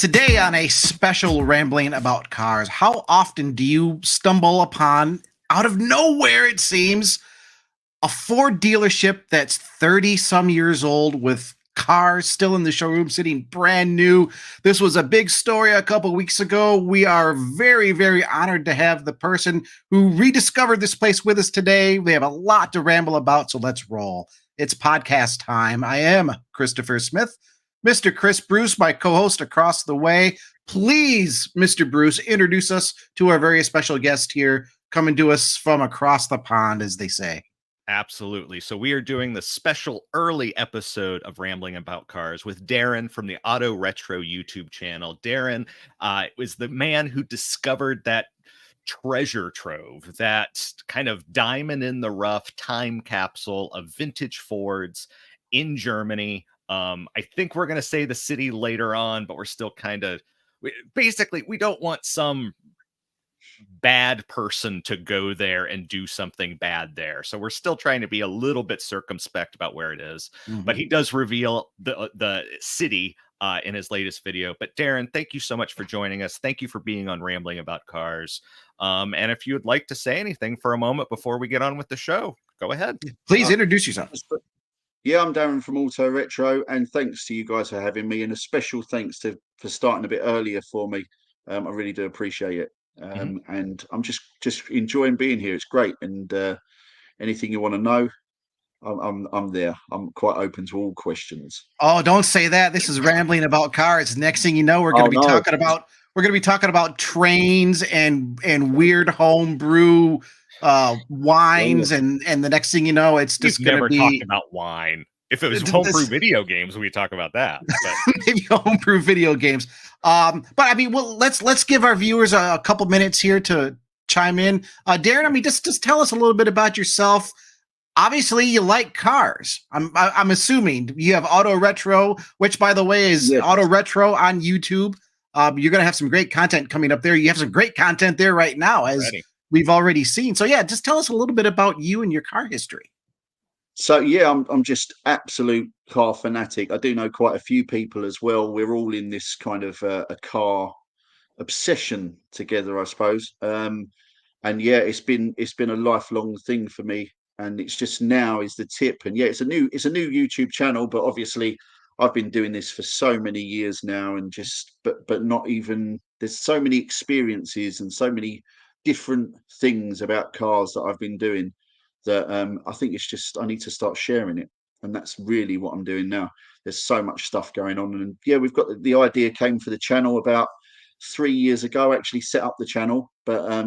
Today, on a special rambling about cars, how often do you stumble upon, out of nowhere, it seems, a Ford dealership that's 30 some years old with cars still in the showroom sitting brand new? This was a big story a couple weeks ago. We are very, very honored to have the person who rediscovered this place with us today. We have a lot to ramble about, so let's roll. It's podcast time. I am Christopher Smith. Mr. Chris Bruce, my co-host across the way. Please, Mr. Bruce, introduce us to our very special guest here, coming to us from across the pond, as they say. Absolutely. So we are doing the special early episode of Rambling About Cars with Darren from the Auto Retro YouTube channel. Darren was the man who discovered that treasure trove, that kind of diamond in the rough time capsule of vintage Fords in Germany. I think we're going to say the city later on, but we're still kind of basically, we don't want some bad person to go there and do something bad there. So we're still trying to be a little bit circumspect about where it is. But he does reveal the city in his latest video. But Darren, thank you so much for joining us. Thank you for being on Rambling About Cars. And if you would like to say anything for a moment before we get on with the show, go ahead. Please introduce yourself. Yeah, I'm Darren from Auto Retro, and thanks to you guys for having me, and a special thanks for starting a bit earlier for me. I really do appreciate it. And I'm just enjoying being here. It's great, and anything you want to know, I'm there. I'm quite open to all questions. Oh, don't say that. This is Rambling About Cars. Next thing you know, we're going to be talking about trains and weird home brew wines, and the next thing you know, it's just going to be talking about wine. If it was homebrew video games, we'd talk about that. But maybe homebrew video games. But I mean, well, let's give our viewers a couple minutes here to chime in. Darren, I mean, just tell us a little bit about yourself. Obviously, you like cars. I'm assuming you have Auto Retro, which, by the way, is Auto Retro on YouTube. You're going to have some great content coming up there. You have some great content there right now, as we've already seen. So yeah, just tell us a little bit about you and your car history. So yeah, I'm just absolute car fanatic. I do know quite a few people as well. We're all in this kind of a car obsession together, I suppose. And yeah, it's been a lifelong thing for me. And it's just now is the tip. And yeah, it's a new YouTube channel, but obviously I've been doing this for so many years now, and but not even, there's so many experiences and so many different things about cars that I've been doing that I think it's just, I need to start sharing it. And that's really what I'm doing now. There's so much stuff going on. And yeah, we've got the idea came for the channel about 3 years ago. I actually set up the channel, but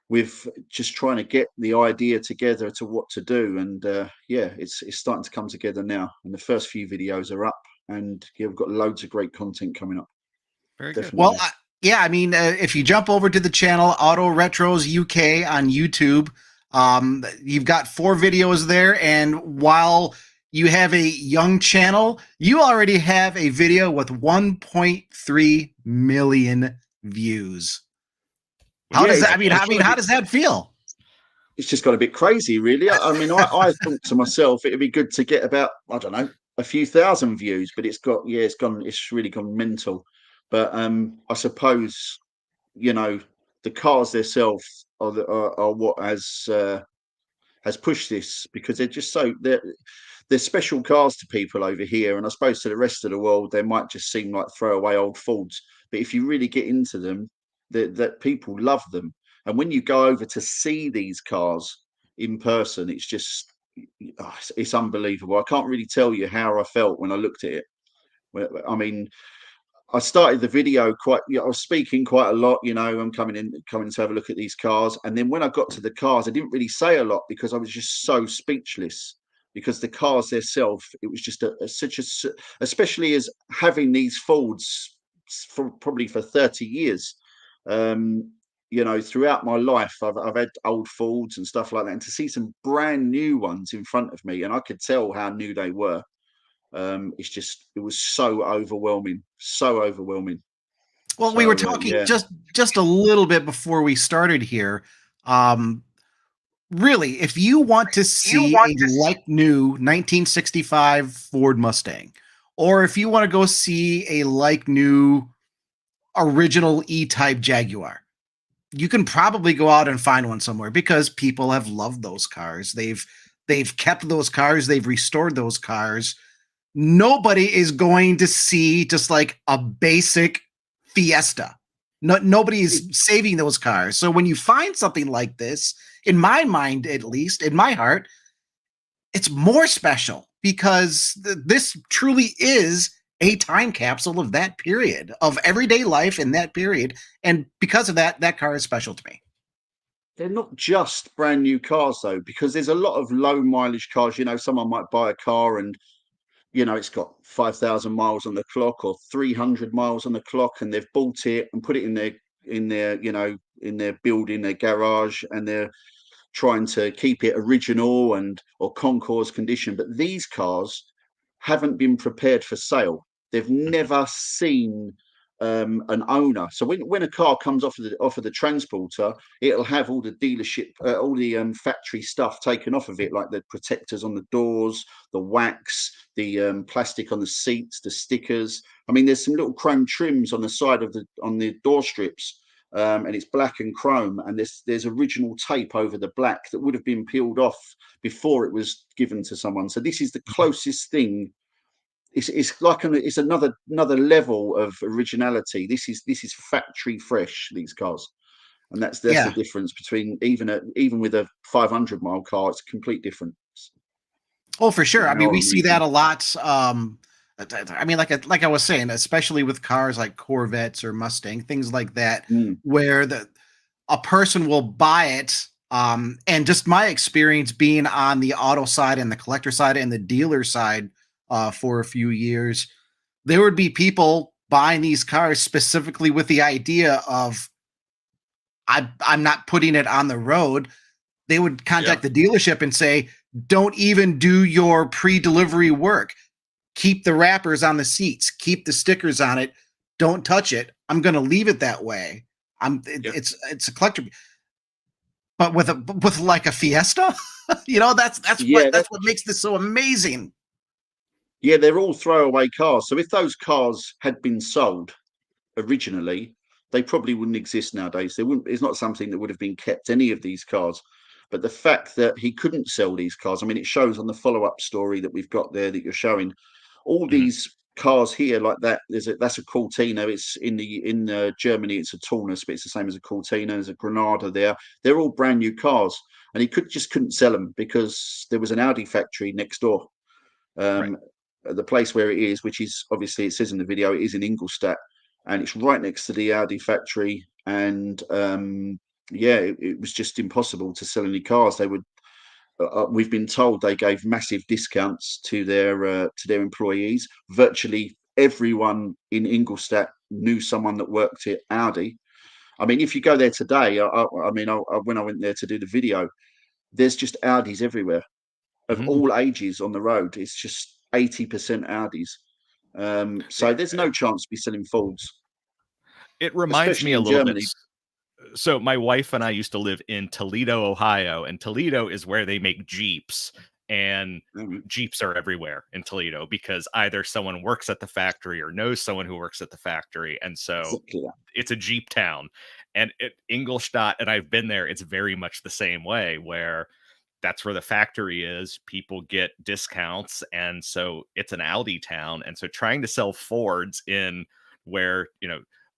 with just trying to get the idea together to what to do. And yeah, it's starting to come together now. And the first few videos are up, and yeah, we've got loads of great content coming up. Very good. Well, yeah, I mean, if you jump over to the channel Auto Retros UK on YouTube, you've got 4 videos there. And while you have a young channel, you already have a video with 1.3 million views. How does that? I mean, how does that feel? It's just got a bit crazy, really. I mean, I thought to myself, it'd be good to get about, I don't know, a few thousand views, but it's really gone mental. But I suppose, you know, the cars themselves are what has pushed this, because they're just they're special cars to people over here, and I suppose to the rest of the world they might just seem like throwaway old Fords. But if you really get into them, that people love them. And when you go over to see these cars in person, it's just it's unbelievable. I can't really tell you how I felt when I looked at it. I mean, I started the video I was speaking quite a lot, you know, I'm coming to have a look at these cars. And then when I got to the cars, I didn't really say a lot because I was just so speechless, because the cars themselves, it was just especially as having these Fords probably for 30 years. You know, throughout my life, I've had old Fords and stuff like that, and to see some brand new ones in front of me, and I could tell how new they were. It was so overwhelming. Well, we were talking just a little bit before we started here. Really, if you want to see a like new 1965 Ford Mustang, or if you want to go see a like new original E-Type Jaguar, you can probably go out and find one somewhere because people have loved those cars. They've kept those cars, they've restored those cars. Nobody is going to see just like a basic Fiesta. Nobody is saving those cars. So when you find something like this, in my mind, at least, in my heart, it's more special because this truly is a time capsule of that period, of everyday life in that period. And because of that, that car is special to me. They're not just brand new cars though, because there's a lot of low mileage cars. You know, someone might buy a car and it's got 5,000 miles on the clock or 300 miles on the clock, and they've bought it and put it in their building, their garage, and they're trying to keep it original or concours condition. But these cars haven't been prepared for sale. They've never seen an owner. So when a car comes off of the transporter, it'll have all the dealership, all the factory stuff taken off of it, like the protectors on the doors, the wax, the plastic on the seats, the stickers. I mean, there's some little chrome trims on the side of the door strips. And it's black and chrome, and there's original tape over the black that would have been peeled off before it was given to someone. So this is the closest thing. It's like it's another level of originality. This is factory fresh, these cars, and that's the difference between even with a 500-mile car, it's a complete difference. Oh, for sure. I mean, we see that a lot. I mean, like I was saying, especially with cars like Corvettes or Mustang, things like that, where a person will buy it. And just my experience being on the auto side and the collector side and the dealer side for a few years, there would be people buying these cars specifically with the idea of I'm not putting it on the road. They would contact the dealership and say, don't even do your pre-delivery work. Keep the wrappers on the seats, keep the stickers on it. Don't touch it. I'm going to leave it that way. It's a collector, but with like a Fiesta, that's what makes this so amazing. Yeah, they're all throwaway cars. So if those cars had been sold originally, they probably wouldn't exist nowadays. It's not something that would have been kept, any of these cars. But the fact that he couldn't sell these cars, I mean, it shows on the follow-up story that we've got there that you're showing. All these cars here, like that, that's a Cortina. It's in Germany, it's a Taunus, but it's the same as a Cortina. There's a Granada there. They're all brand new cars, and he couldn't sell them because there was an Audi factory next door. The place where it is, which is obviously, it says in the video, it is in Ingolstadt, and it's right next to the Audi factory. And it was just impossible to sell any cars. They would. We've been told they gave massive discounts to their employees. Virtually everyone in Ingolstadt knew someone that worked at Audi. I mean, if you go there today, when I went there to do the video, there's just Audis everywhere, of all ages on the road. It's just 80% Audis. So there's no chance to be selling Fords. It reminds me a little bit. So my wife and I used to live in Toledo, Ohio, and Toledo is where they make Jeeps, and Jeeps are everywhere in Toledo because either someone works at the factory or knows someone who works at the factory. And so it's a Jeep town. And Ingolstadt, and I've been there, it's very much the same way, where that's where the factory is. People get discounts. And so it's an Audi town. And so trying to sell Fords in where,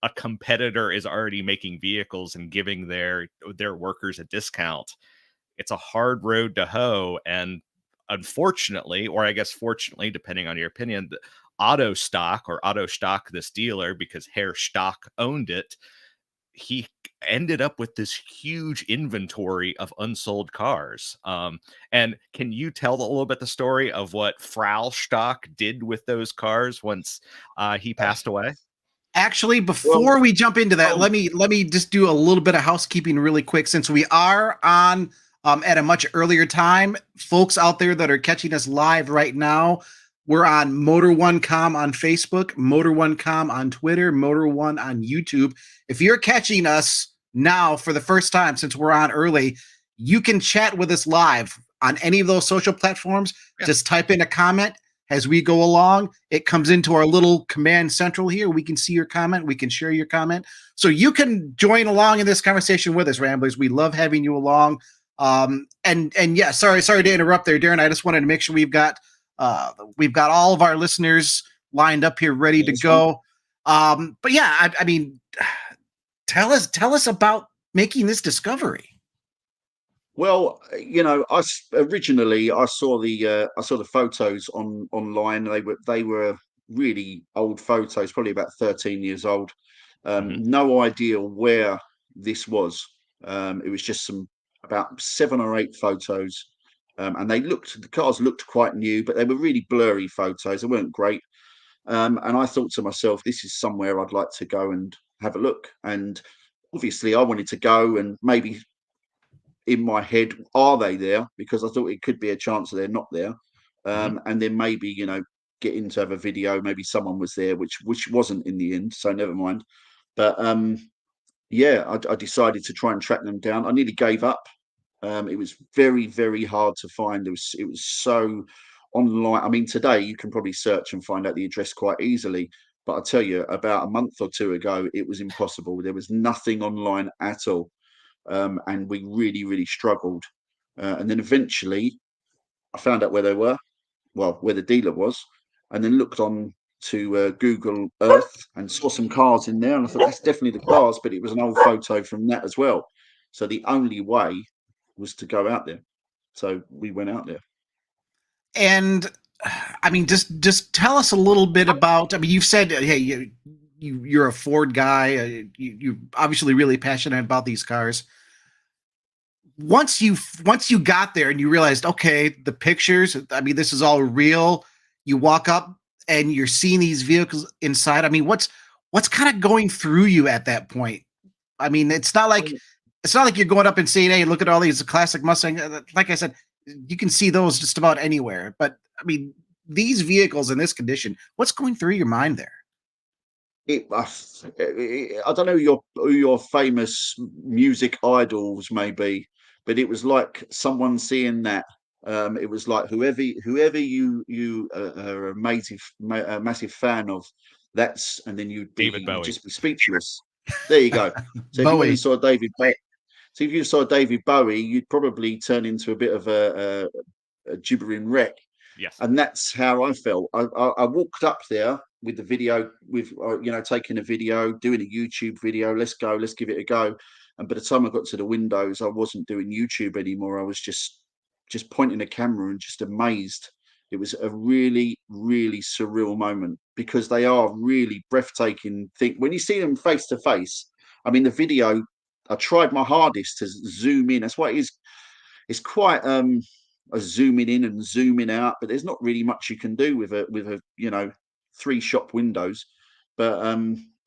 a competitor is already making vehicles and giving their workers a discount, it's a hard road to hoe. And unfortunately, or I guess fortunately, depending on your opinion, the Auto Stock, this dealer, because Herr Stock owned it, he ended up with this huge inventory of unsold cars. And can you tell a little bit the story of what Frau Stock did with those cars once he passed away? Actually, before we jump into that, let me just do a little bit of housekeeping really quick, since we are on at a much earlier time. Folks out there that are catching us live right now, we're on Motor1.com on Facebook, Motor1.com on Twitter, Motor1 on YouTube. If you're catching us now for the first time, since we're on early, you can chat with us live on any of those social platforms. Just type in a comment. as we go along. It comes into our little command central here. We can see your comment. We can share your comment. So you can join along in this conversation with us, Ramblers. We love having you along. And yeah, sorry to interrupt there, Darren. I just wanted to make sure we've got all of our listeners lined up here, ready to go. But yeah, I mean, tell us about making this discovery. Well, originally I saw the photos online. They were really old photos, probably about 13 years old. No idea where this was. It was just about 7 or 8 photos, and the cars looked quite new, but they were really blurry photos. They weren't great. And I thought to myself, this is somewhere I'd like to go and have a look. And obviously, I wanted to go and maybe in my head, are they there? Because I thought it could be a chance that they're not there. And then maybe, get in to have a video. Maybe someone was there, which wasn't in the end. So never mind. But yeah, I decided to try and track them down. I nearly gave up. It was very, very hard to find. It was so online. I mean, today you can probably search and find out the address quite easily. But I tell you, about a month or two ago, it was impossible. There was nothing online at all. And we really, really struggled. And then eventually I found out where they were, well, where the dealer was, and then looked on to Google Earth and saw some cars in there. And I thought, that's definitely the cars, but it was an old photo from that as well. So the only way was to go out there. So we went out there. And I mean, just tell us a little bit about, I mean, you've said, hey, you're a Ford guy. You're obviously really passionate about these cars. Once you got there and you realized, okay, the pictures, I mean, this is all real. You walk up and you're seeing these vehicles inside. I mean, what's kind of going through you at that point? I mean, it's not like you're going up and saying, hey, look at all these classic Mustang. Like I said, you can see those just about anywhere. But I mean, these vehicles in this condition, what's going through your mind there? I don't know who your famous music idols may be, but it was like someone seeing that. It was like whoever you are a massive fan of. And then you'd just be speechless. There you go. So if you went and saw David Bowie, if you saw David Bowie, you'd probably turn into a bit of a gibbering wreck. Yes. And that's how I felt. I walked up there with the video, with taking a video, doing a YouTube video. Let's go, let's give it a go. And by the time I got to the windows, I wasn't doing YouTube anymore. I was just pointing a camera and just amazed. It was a really, really surreal moment because they are really breathtaking thing. When you see them face to face, I mean, the video, I tried my hardest to zoom in. That's why it is. It's quite a zooming in and zooming out, but there's not really much you can do with a 3 shop windows. But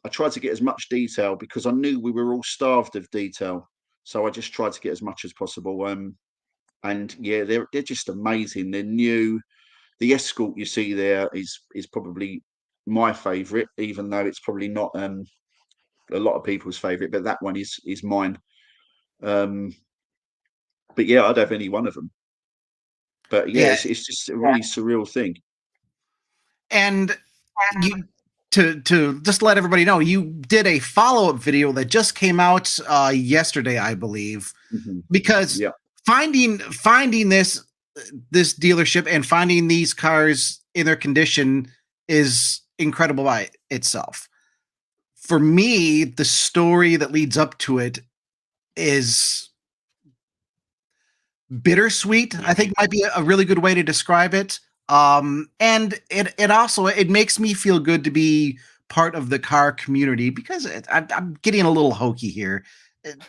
I tried to get as much detail because I knew we were all starved of detail. So I just tried to get as much as possible. And yeah, they're just amazing. They're new. The Escort you see there is probably my favourite, even though it's probably not a lot of people's favourite, but that one is mine. But yeah, I'd have any one of them. But yeah, it's just a really surreal thing. And you to just let everybody know, you did a follow-up video that just came out yesterday, I believe, because finding this dealership and finding these cars in their condition is incredible by itself. For me, the story that leads up to it is bittersweet. I think might be a really good way to describe it. And it also makes me feel good to be part of the car community because I'm getting a little hokey here.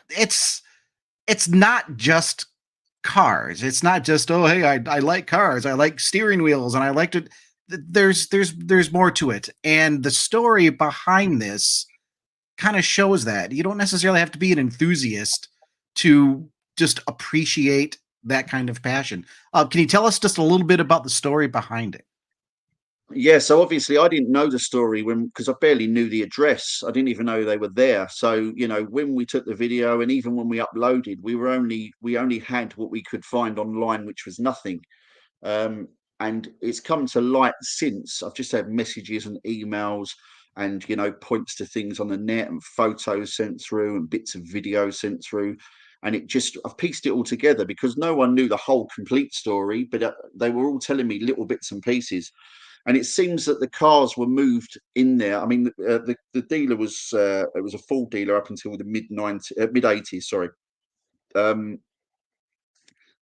It's not just cars. It's not just, oh, hey, I like cars. I like steering wheels and I liked it. There's more to it. And the story behind this kind of shows that you don't necessarily have to be an enthusiast to just appreciate that kind of passion. Can you tell us just a little bit about the story behind it? Yeah, so obviously I didn't know the story because I barely knew the address. I didn't even know they were there. So, when we took the video and even when we uploaded, we only had what we could find online, which was nothing. and it's come to light since. I've just had messages and emails and, you know, points to things on the net and photos sent through and bits of video sent through. And I've pieced it all together because no one knew the whole complete story, but they were all telling me little bits and pieces. And it seems that the cars were moved in there. I mean, the dealer was it was a full dealer up until the mid 80s. Sorry.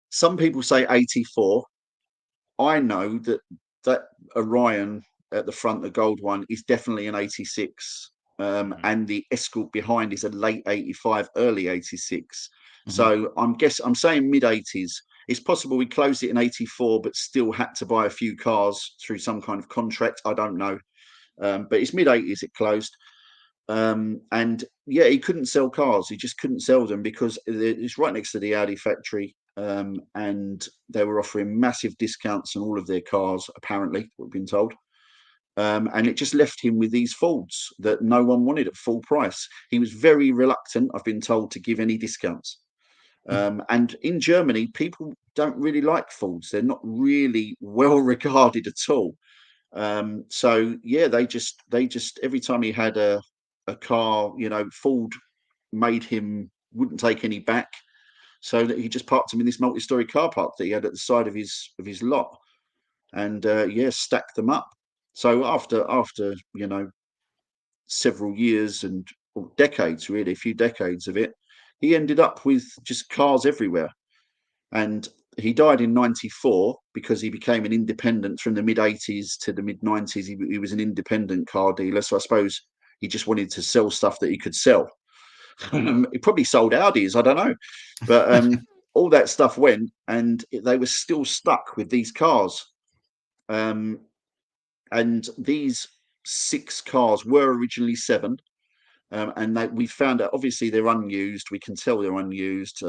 Some people say 84. I know that Orion at the front, the gold one, is definitely an 86. And the Escort behind is a late 85, early 86. So I'm saying mid 80s. It's possible we closed it in 84, but still had to buy a few cars through some kind of contract. I don't know. But it's mid 80s it closed. And yeah, he couldn't sell cars. He just couldn't sell them because it's right next to the Audi factory. And they were offering massive discounts on all of their cars, apparently, we've been told. And it just left him with these Fords that no one wanted at full price. He was very reluctant, I've been told, to give any discounts. And in Germany, people don't really like Fords. They're not really well regarded at all. So yeah, they just every time he had a car, you know, Ford wouldn't take any back, so that he just parked them in this multi-story car park that he had at the side of his lot, and yeah, stacked them up. So after you know, several years and decades, really, a few decades of it, he ended up with just cars everywhere. And he died in 94 because he became an independent from the mid 80s to the mid 90s. He was an independent car dealer. So I suppose he just wanted to sell stuff that he could sell. He probably sold Audis, I don't know. But all that stuff went, and they were still stuck with these cars. And these 6 cars were originally 7. And we found out, obviously, they're unused. We can tell they're unused.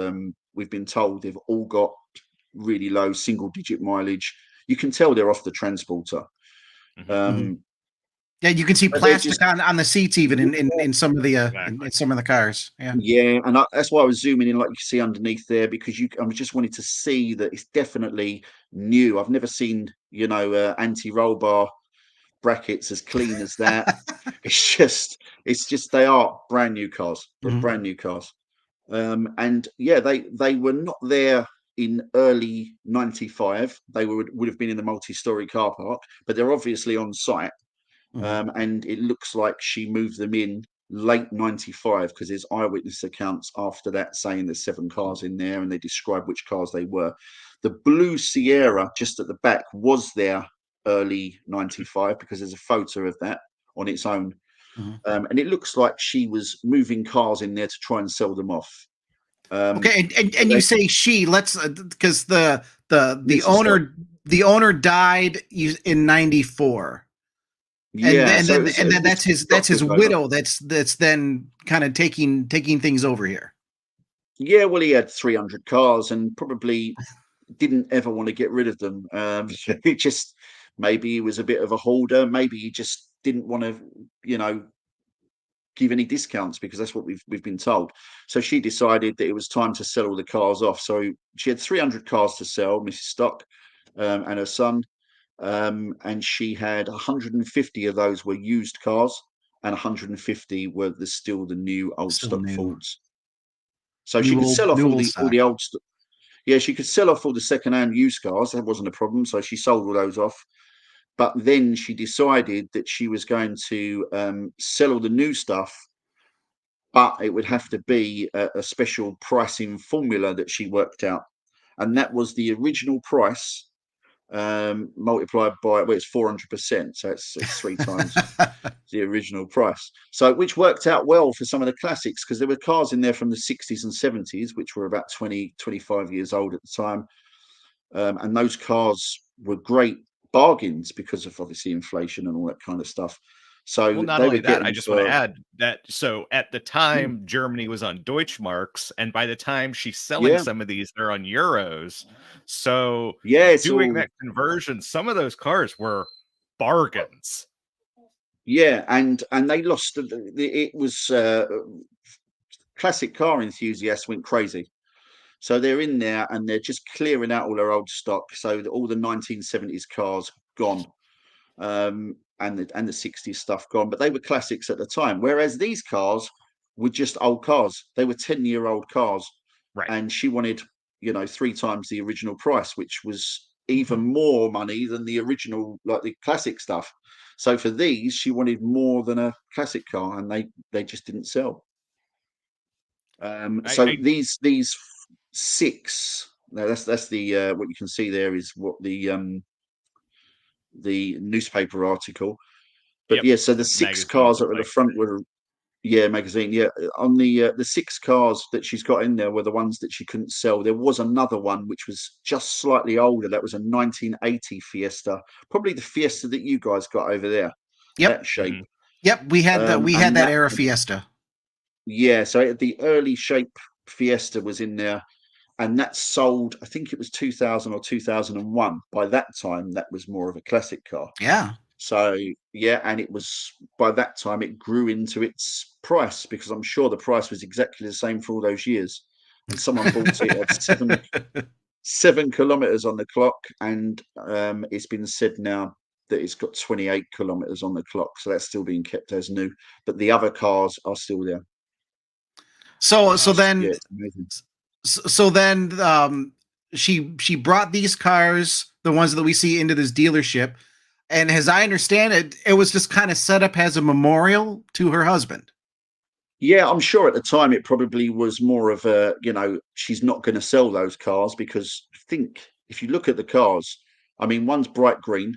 We've been told they've all got really low single-digit mileage. You can tell they're off the transporter. Yeah, you can see plastic on the seats even in some of the Exactly. in some of the cars. Yeah, yeah, and that's why I was zooming in, like you see underneath there, because I just wanted to see that it's definitely new. I've never seen, you know, anti-roll bar brackets as clean as that. It's just they are brand new cars. They're brand new cars. And yeah, they were not there in early 95. They would have been in the multi-story car park, but they're obviously on site. And it looks like she moved them in late 95 because there's eyewitness accounts after that saying there's 7 cars in there, and they describe which cars they were. The blue Sierra just at the back was there early 95 because there's a photo of that on its own. And it looks like she was moving cars in there to try and sell them off. Okay, and you say she, let's because the owner died in 94. Yeah, and then that's his widow that's then kind of taking things over here. Yeah, well, he had 300 cars and probably didn't ever want to get rid of them. It just, maybe he was a bit of a hoarder. Maybe he just didn't want to, you know, give any discounts because that's what we've been told. So she decided that it was time to sell all the cars off. So she had 300 cars to sell, Mrs. Stock, and her son. And she had 150 of those were used cars, and 150 were still the new old stock Fords. So she could sell off all the old stuff. Yeah, she could sell off all the second-hand used cars. That wasn't a problem. So she sold all those off. But then she decided that she was going to sell all the new stuff, but it would have to be a special pricing formula that she worked out. And that was the original price multiplied by, well, it's 400%, so it's 3 times the original price. So which worked out well for some of the classics because there were cars in there from the 60s and 70s, which were about 25 years old at the time. And those cars were great bargains because of obviously inflation and all that kind of stuff. So well, not only that, I just want to add that. So at the time, Germany was on Deutschmarks, and by the time she's selling some of these, they're on euros. So yeah, doing that conversion, some of those cars were bargains. Yeah, and they lost. It was classic car enthusiasts went crazy. So they're in there and they're just clearing out all their old stock. So all the 1970s cars gone, and the 60s stuff gone. But they were classics at the time. Whereas these cars were just old cars. They were 10-year-old cars, Right. and she wanted, 3 times the original price, which was even more money than the original, like the classic stuff. So for these, she wanted more than a classic car, and they just didn't sell. So I these 6. Now that's the what you can see there is what the newspaper article. But Yep. yeah, so the 6 Magazine, it cars that looks were at the like. front were, magazine. Yeah, on the 6 cars that she's got in there were the ones that she couldn't sell. There was another one which was just slightly older. That was a 1980 Fiesta, probably the Fiesta that you guys got over there. Yep. That shape. Mhm. Yep. We had And that that, era Fiesta. yeah. So the early shape Fiesta was in there, and that sold. I think it was 2000 or 2001. By that time, that was more of a classic car. Yeah. So yeah, and it was, by that time it grew into its price, because I'm sure the price was exactly the same for all those years. And someone bought it at 7 kilometers on the clock, and it's been said now that it's got 28 kilometers on the clock. So that's still being kept as new, but the other cars are still there. So It's just, then yeah, it's amazing. she brought these cars, the ones that we see, into this dealership, and as I understand it, it was just kind of set up as a memorial to her husband. Yeah, I'm sure at the time it probably was more of a, she's not going to sell those cars, because I think if you look at the cars, I mean, one's bright green.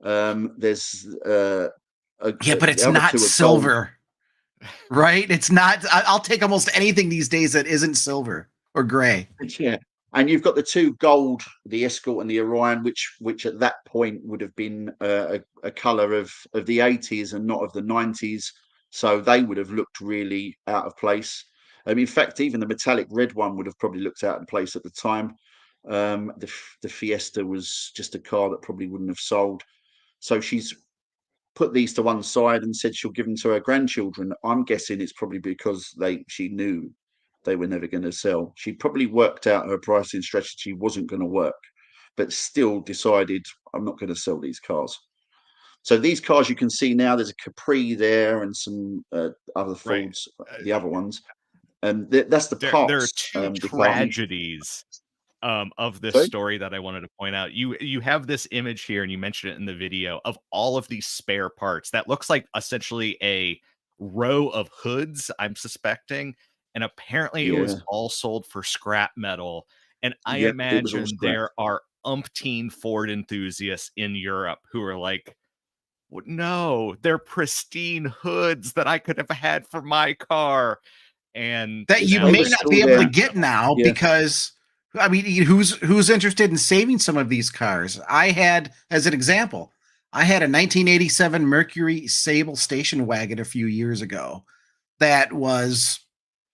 There's Yeah, but it's the other not two are gold. silver, right? It's not. I'll take almost anything these days that isn't silver or gray. Yeah, and you've got the two gold, the Escort and the Orion, which at that point would have been a color of the 80s and not of the 90s. So they would have looked really out of place. In fact, even the metallic red one would have probably looked out of place at the time. The Fiesta was just a car that probably wouldn't have sold. So she's put these to one side and said she'll give them to her grandchildren. I'm guessing it's probably because she knew they were never going to sell. She probably worked out her pricing strategy wasn't going to work, but still decided, I'm not going to sell these cars. So these cars you can see now, there's a Capri there and some other Right. Fords, the other ones. And that's the There are parts two department. tragedies of this Sorry? story that I wanted to point out. You have this image here, and you mentioned it in the video, of all of these spare parts. That looks like essentially a row of hoods, I'm suspecting, and apparently it was Yeah. all sold for scrap metal. And I Yep, it was all imagine scrapped. there are umpteen Ford enthusiasts in Europe who are like, no, they're pristine hoods that I could have had for my car. And That you now They may were they're not still be able to there. get now Yeah. because, I mean, who's interested in saving some of these cars? I had, as an example, I had a 1987 Mercury Sable station wagon a few years ago that was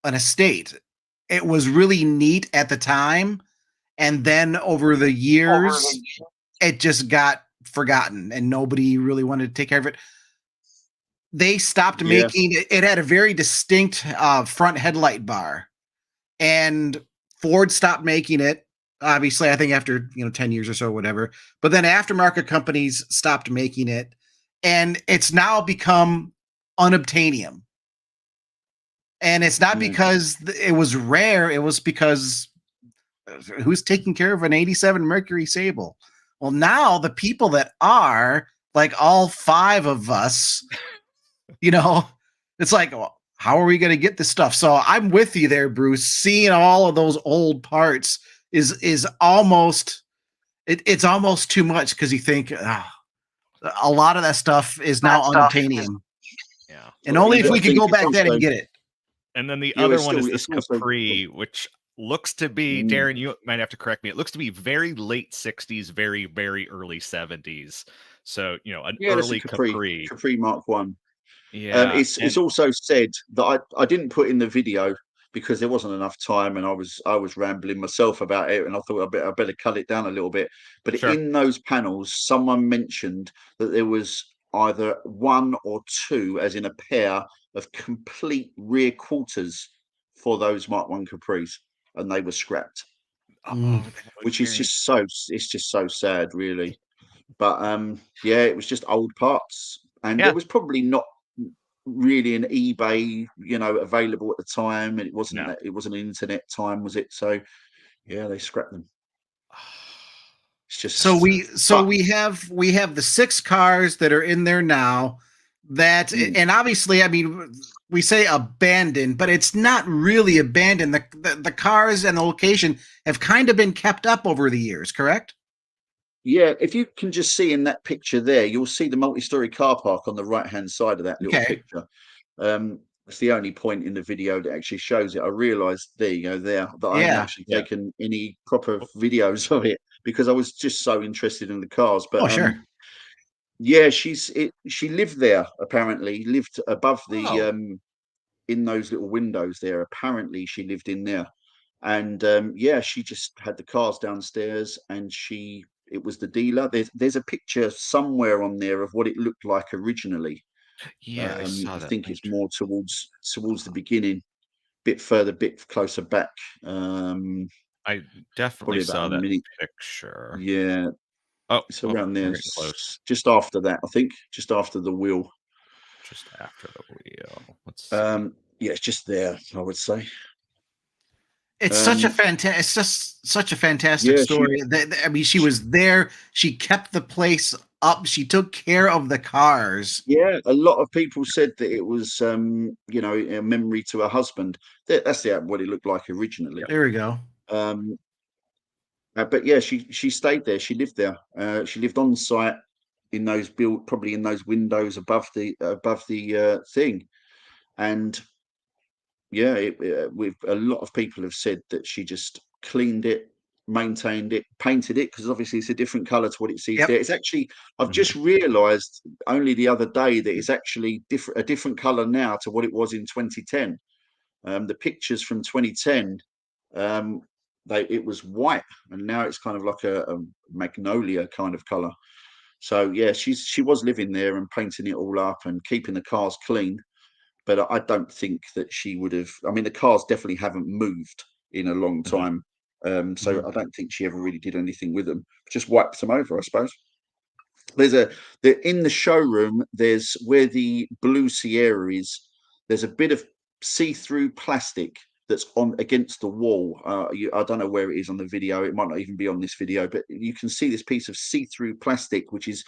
an estate. It was really neat at the time, and then over the years, it just got forgotten, and nobody really wanted to take care of it. They stopped Yeah. making it. It had a very distinct front headlight bar, and Ford stopped making it. Obviously, I think after 10 years or so, whatever. But then aftermarket companies stopped making it, and it's now become unobtainium. And it's not Yeah. because it was rare; it was because who's taking care of an '87 Mercury Sable? Well, now the people that are, like, all 5 of us, it's like, well, how are we going to get this stuff? So I'm with you there, Bruce. Seeing all of those old parts is almost it's almost too much, because you think a lot of that stuff is now unobtainium, yeah. and only if I we could think go it's back then also, and get it. And then the yeah, other it's one is still this it's also Capri, which looks to be, Darren, you might have to correct me. It looks to be very late 60s, very, very early 70s. So, an yeah, that's a early Capri. Capri Mark One. Yeah. It's also said that I didn't put in the video because there wasn't enough time, and I was rambling myself about it, and I thought I better cut it down a little bit. But Sure. in those panels, someone mentioned that there was either 1 or 2, as in a pair of complete rear quarters for those Mark One Capris. and they were scrapped, Oh, that was which is very just it's just so sad, really. But yeah, it was just old parts, and there yeah. was probably not really an eBay, available at the time, and No. it wasn't an internet time, was it? So yeah, they scrapped them. It's So just, so but we have the 6 cars that are in there now that, mm, and obviously, I mean, we say abandoned, but it's not really abandoned. The cars and the location have kind of been kept up over the years, correct? yeah, if you can just see in that picture there, you'll see the multi-story car park on the right-hand side of that little Okay. picture. It's the only point in the video that actually shows it. I realised there you go there that I hadn't Yeah. actually Yeah. taken any proper videos of it because I was just so interested in the cars. But Oh, sure. yeah, she lived there apparently, lived above the Oh, in those little windows there. Apparently, she lived in there, and yeah, she just had the cars downstairs, and it was the dealer. There's a picture somewhere on there of what it looked like originally. yeah, I saw I that. think it's more towards the beginning, bit closer back. Um, I definitely Probably about saw a that minute. picture. Yeah, Oh, it's oh, around we're there, getting close. just after that. I think just after the wheel. Just after the wheel. Let's see. Yeah, it's just there, I would say. It's Um, just such a fantastic yeah, she story. I mean, she was there. She kept the place up. She took care of the cars. Yeah, a lot of people said that it was, a memory to her husband. That's what it looked like originally. There we go. Um, but yeah, she stayed there. She lived there. She lived on site in those probably in those windows above the thing. And yeah, with a lot of people have said that she just cleaned it, maintained it, painted it because obviously it's a different color to what it sees there. Yep. It's actually I've Mhm. just realised only the other day that it's actually a different color now to what it was in 2010. The pictures from 2010, um, it was white, and now it's kind of like a magnolia kind of color. So yeah, she was living there and painting it all up and keeping the cars clean, but I don't think that she would have. I mean, the cars definitely haven't moved in a long Mhm. time, so Mhm. I don't think she ever really did anything with them. Just wiped them over, I suppose. In the showroom. There's where the blue Sierra is. There's a bit of see-through plastic that's on against the wall. I don't know where it is on the video. It might not even be on this video, but you can see this piece of see-through plastic, which is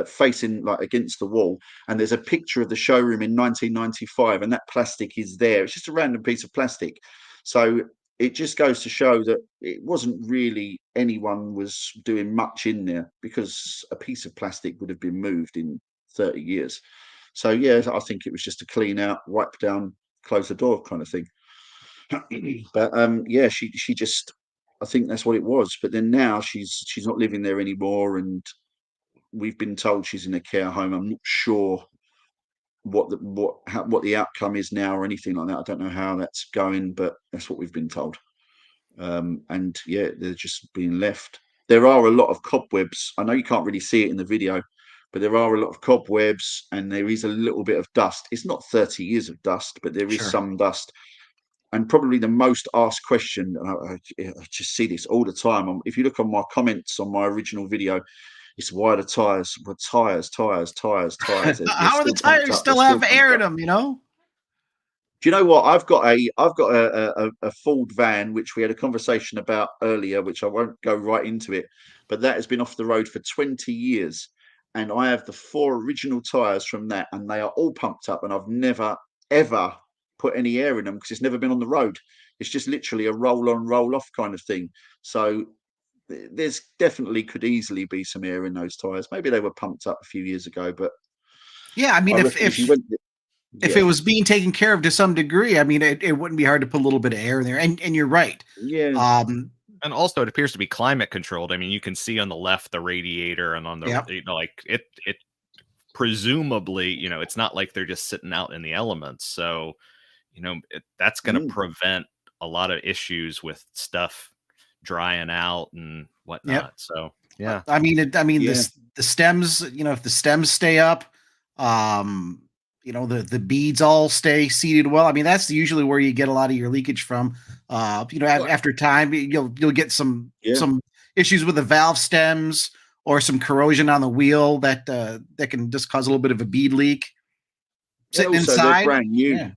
facing like against the wall, and there's a picture of the showroom in 1995, and that plastic is there. It's just a random piece of plastic, so it just goes to show that it wasn't really anyone was doing much in there because a piece of plastic would have been moved in 30 years. So yeah, I think it was just a clean out, wipe down, close the door kind of thing. But yeah, she just, I think that's what it was. But then now she's not living there anymore, and we've been told she's in a care home. I'm not sure what the outcome is now or anything like that. I don't know how that's going, but that's what we've been told. And yeah, they're just being left. There are a lot of cobwebs. I know you can't really see it in the video, but there are a lot of cobwebs, and there is a little bit of dust. It's not 30 years of dust, but there is Sure. some dust. And probably the most asked question, and I just see this all the time. If you look on my comments on my original video, it's why the tires were tires. They're How are the still pumped tires up. They're still still have pumped air in up. them? You know. Do you know what? I've got a Ford van which we had a conversation about earlier, which I won't go right into it, but that has been off the road for 20 years, and I have the 4 original tires from that, and they are all pumped up, and I've never ever put any air in them because it's never been on the road. It's just literally a roll on, roll off kind of thing. So there's definitely could easily be some air in those tires. Maybe they were pumped up a few years ago, but Yeah. I I mean, reckon if you went, if it yeah, was being taken care of to some degree, I mean, it wouldn't be hard to put a little bit of air in there. And you're right. yeah, Um. And also, it appears to be climate controlled. I mean, you can see on the left the radiator, and on the Yep. like it presumably, it's not like they're just sitting out in the elements. So, that's going to mm, prevent a lot of issues with stuff drying out and Yep. whatnot. So, yeah. I mean, yeah. the stems. You know, if the stems stay up, um, the beads all stay seated well. I mean, that's usually where you get a lot of your leakage from. Well, After time, you'll get some yeah. issues with the valve stems or some corrosion on the wheel that can just cause a little bit of a bead leak. Yeah, Sitting also they're inside, brand new. yeah,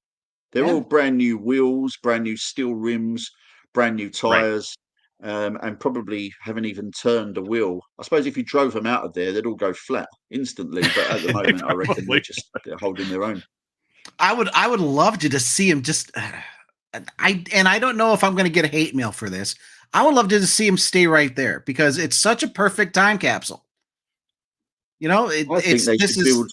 They're yeah. all brand new wheels, brand new steel rims, brand new Right. tires, and probably haven't even turned a wheel. I suppose if you drove them out of there, they'd all go flat instantly. But at the They moment, I reckon probably they're holding their own. I would love to just see him just. I don't know if I'm going to get a hate mail for this. I would love to just see him stay right there because it's such a perfect time capsule. I think they should build.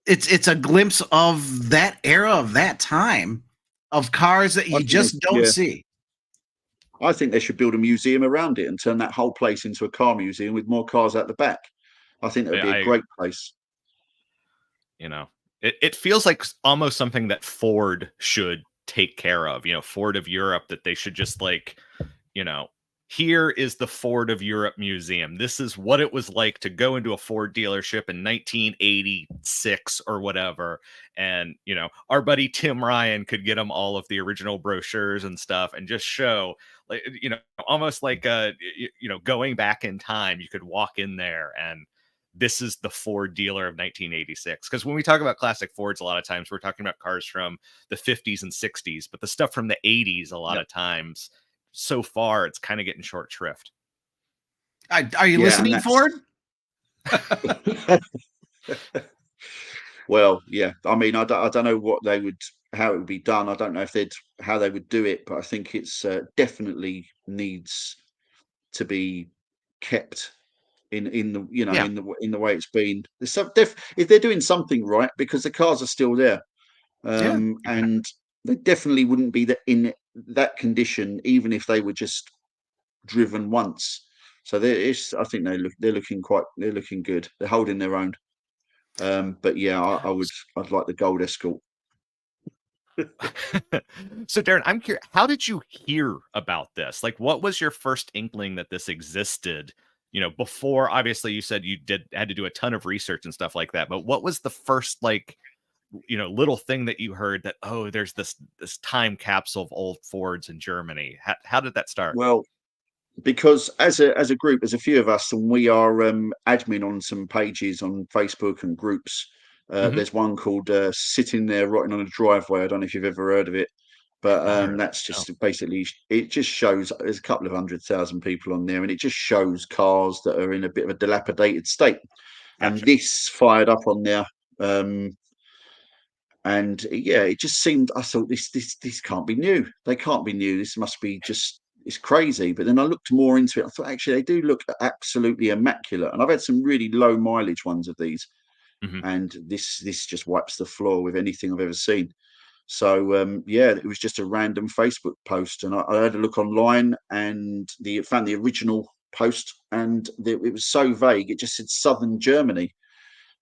It's a glimpse of that era of that time of cars that I you think they, just don't yeah, see. I think they should build a museum around it and turn that whole place into a car museum with more cars at the back. I think that would be a I great place. it feels like almost something that Ford should take care of. Ford of Europe, that they should just like, you know, here is the Ford of Europe Museum. This is what it was like to go into a Ford dealership in 1986 or whatever. And, our buddy Tim Ryan could get them all of the original brochures and stuff and just show, like, almost like, going back in time, you could walk in there and this is the Ford dealer of 1986. Because when we talk about classic Fords, a lot of times we're talking about cars from the 50s and 60s, but the stuff from the 80s, a lot of times, so far, it's kind of getting short shrift. Are you Yeah, and listening, that's Ford? well, yeah. I mean, I don't know how it would be done. I don't know if how they would do it, but I think it's definitely needs to be kept in the Yeah, in the way it's been. There's if they're doing something right because the cars are still there, yeah. and they definitely wouldn't be in that condition even if they were just driven once. So I think they're looking good. They're holding their own. But yeah, I'd like the gold escort. So, Darren, I'm curious, how did you hear about this? Like, what was your first inkling that this existed? Before, obviously, you said you had to do a ton of research and stuff like that. But what was the first, like, little thing that you heard that, oh, there's this time capsule of old Fords in Germany? How did that start? Well, because as a group, there's a few of us, and we are admin on some pages on Facebook and groups. Hmm. There's one called "Sitting There Rotting on a Driveway." I don't know if you've ever heard of it, I've but not heard of that's it. No. just basically it just shows there's a couple of 100,000 people on there, and it just shows cars that are in a bit of a dilapidated state. And Gotcha. this fired up on there. Um, and yeah, it just seemed. I thought this can't be new. They can't be new. This must be just. It's crazy. But then I looked more into it. I thought actually they do look absolutely immaculate. And I've had some really low mileage ones of these, Hmm. and this just wipes the floor with anything I've ever seen. So yeah, it was just a random Facebook post, and I had a look online and found the original post, and it was so vague. It just said Southern Germany.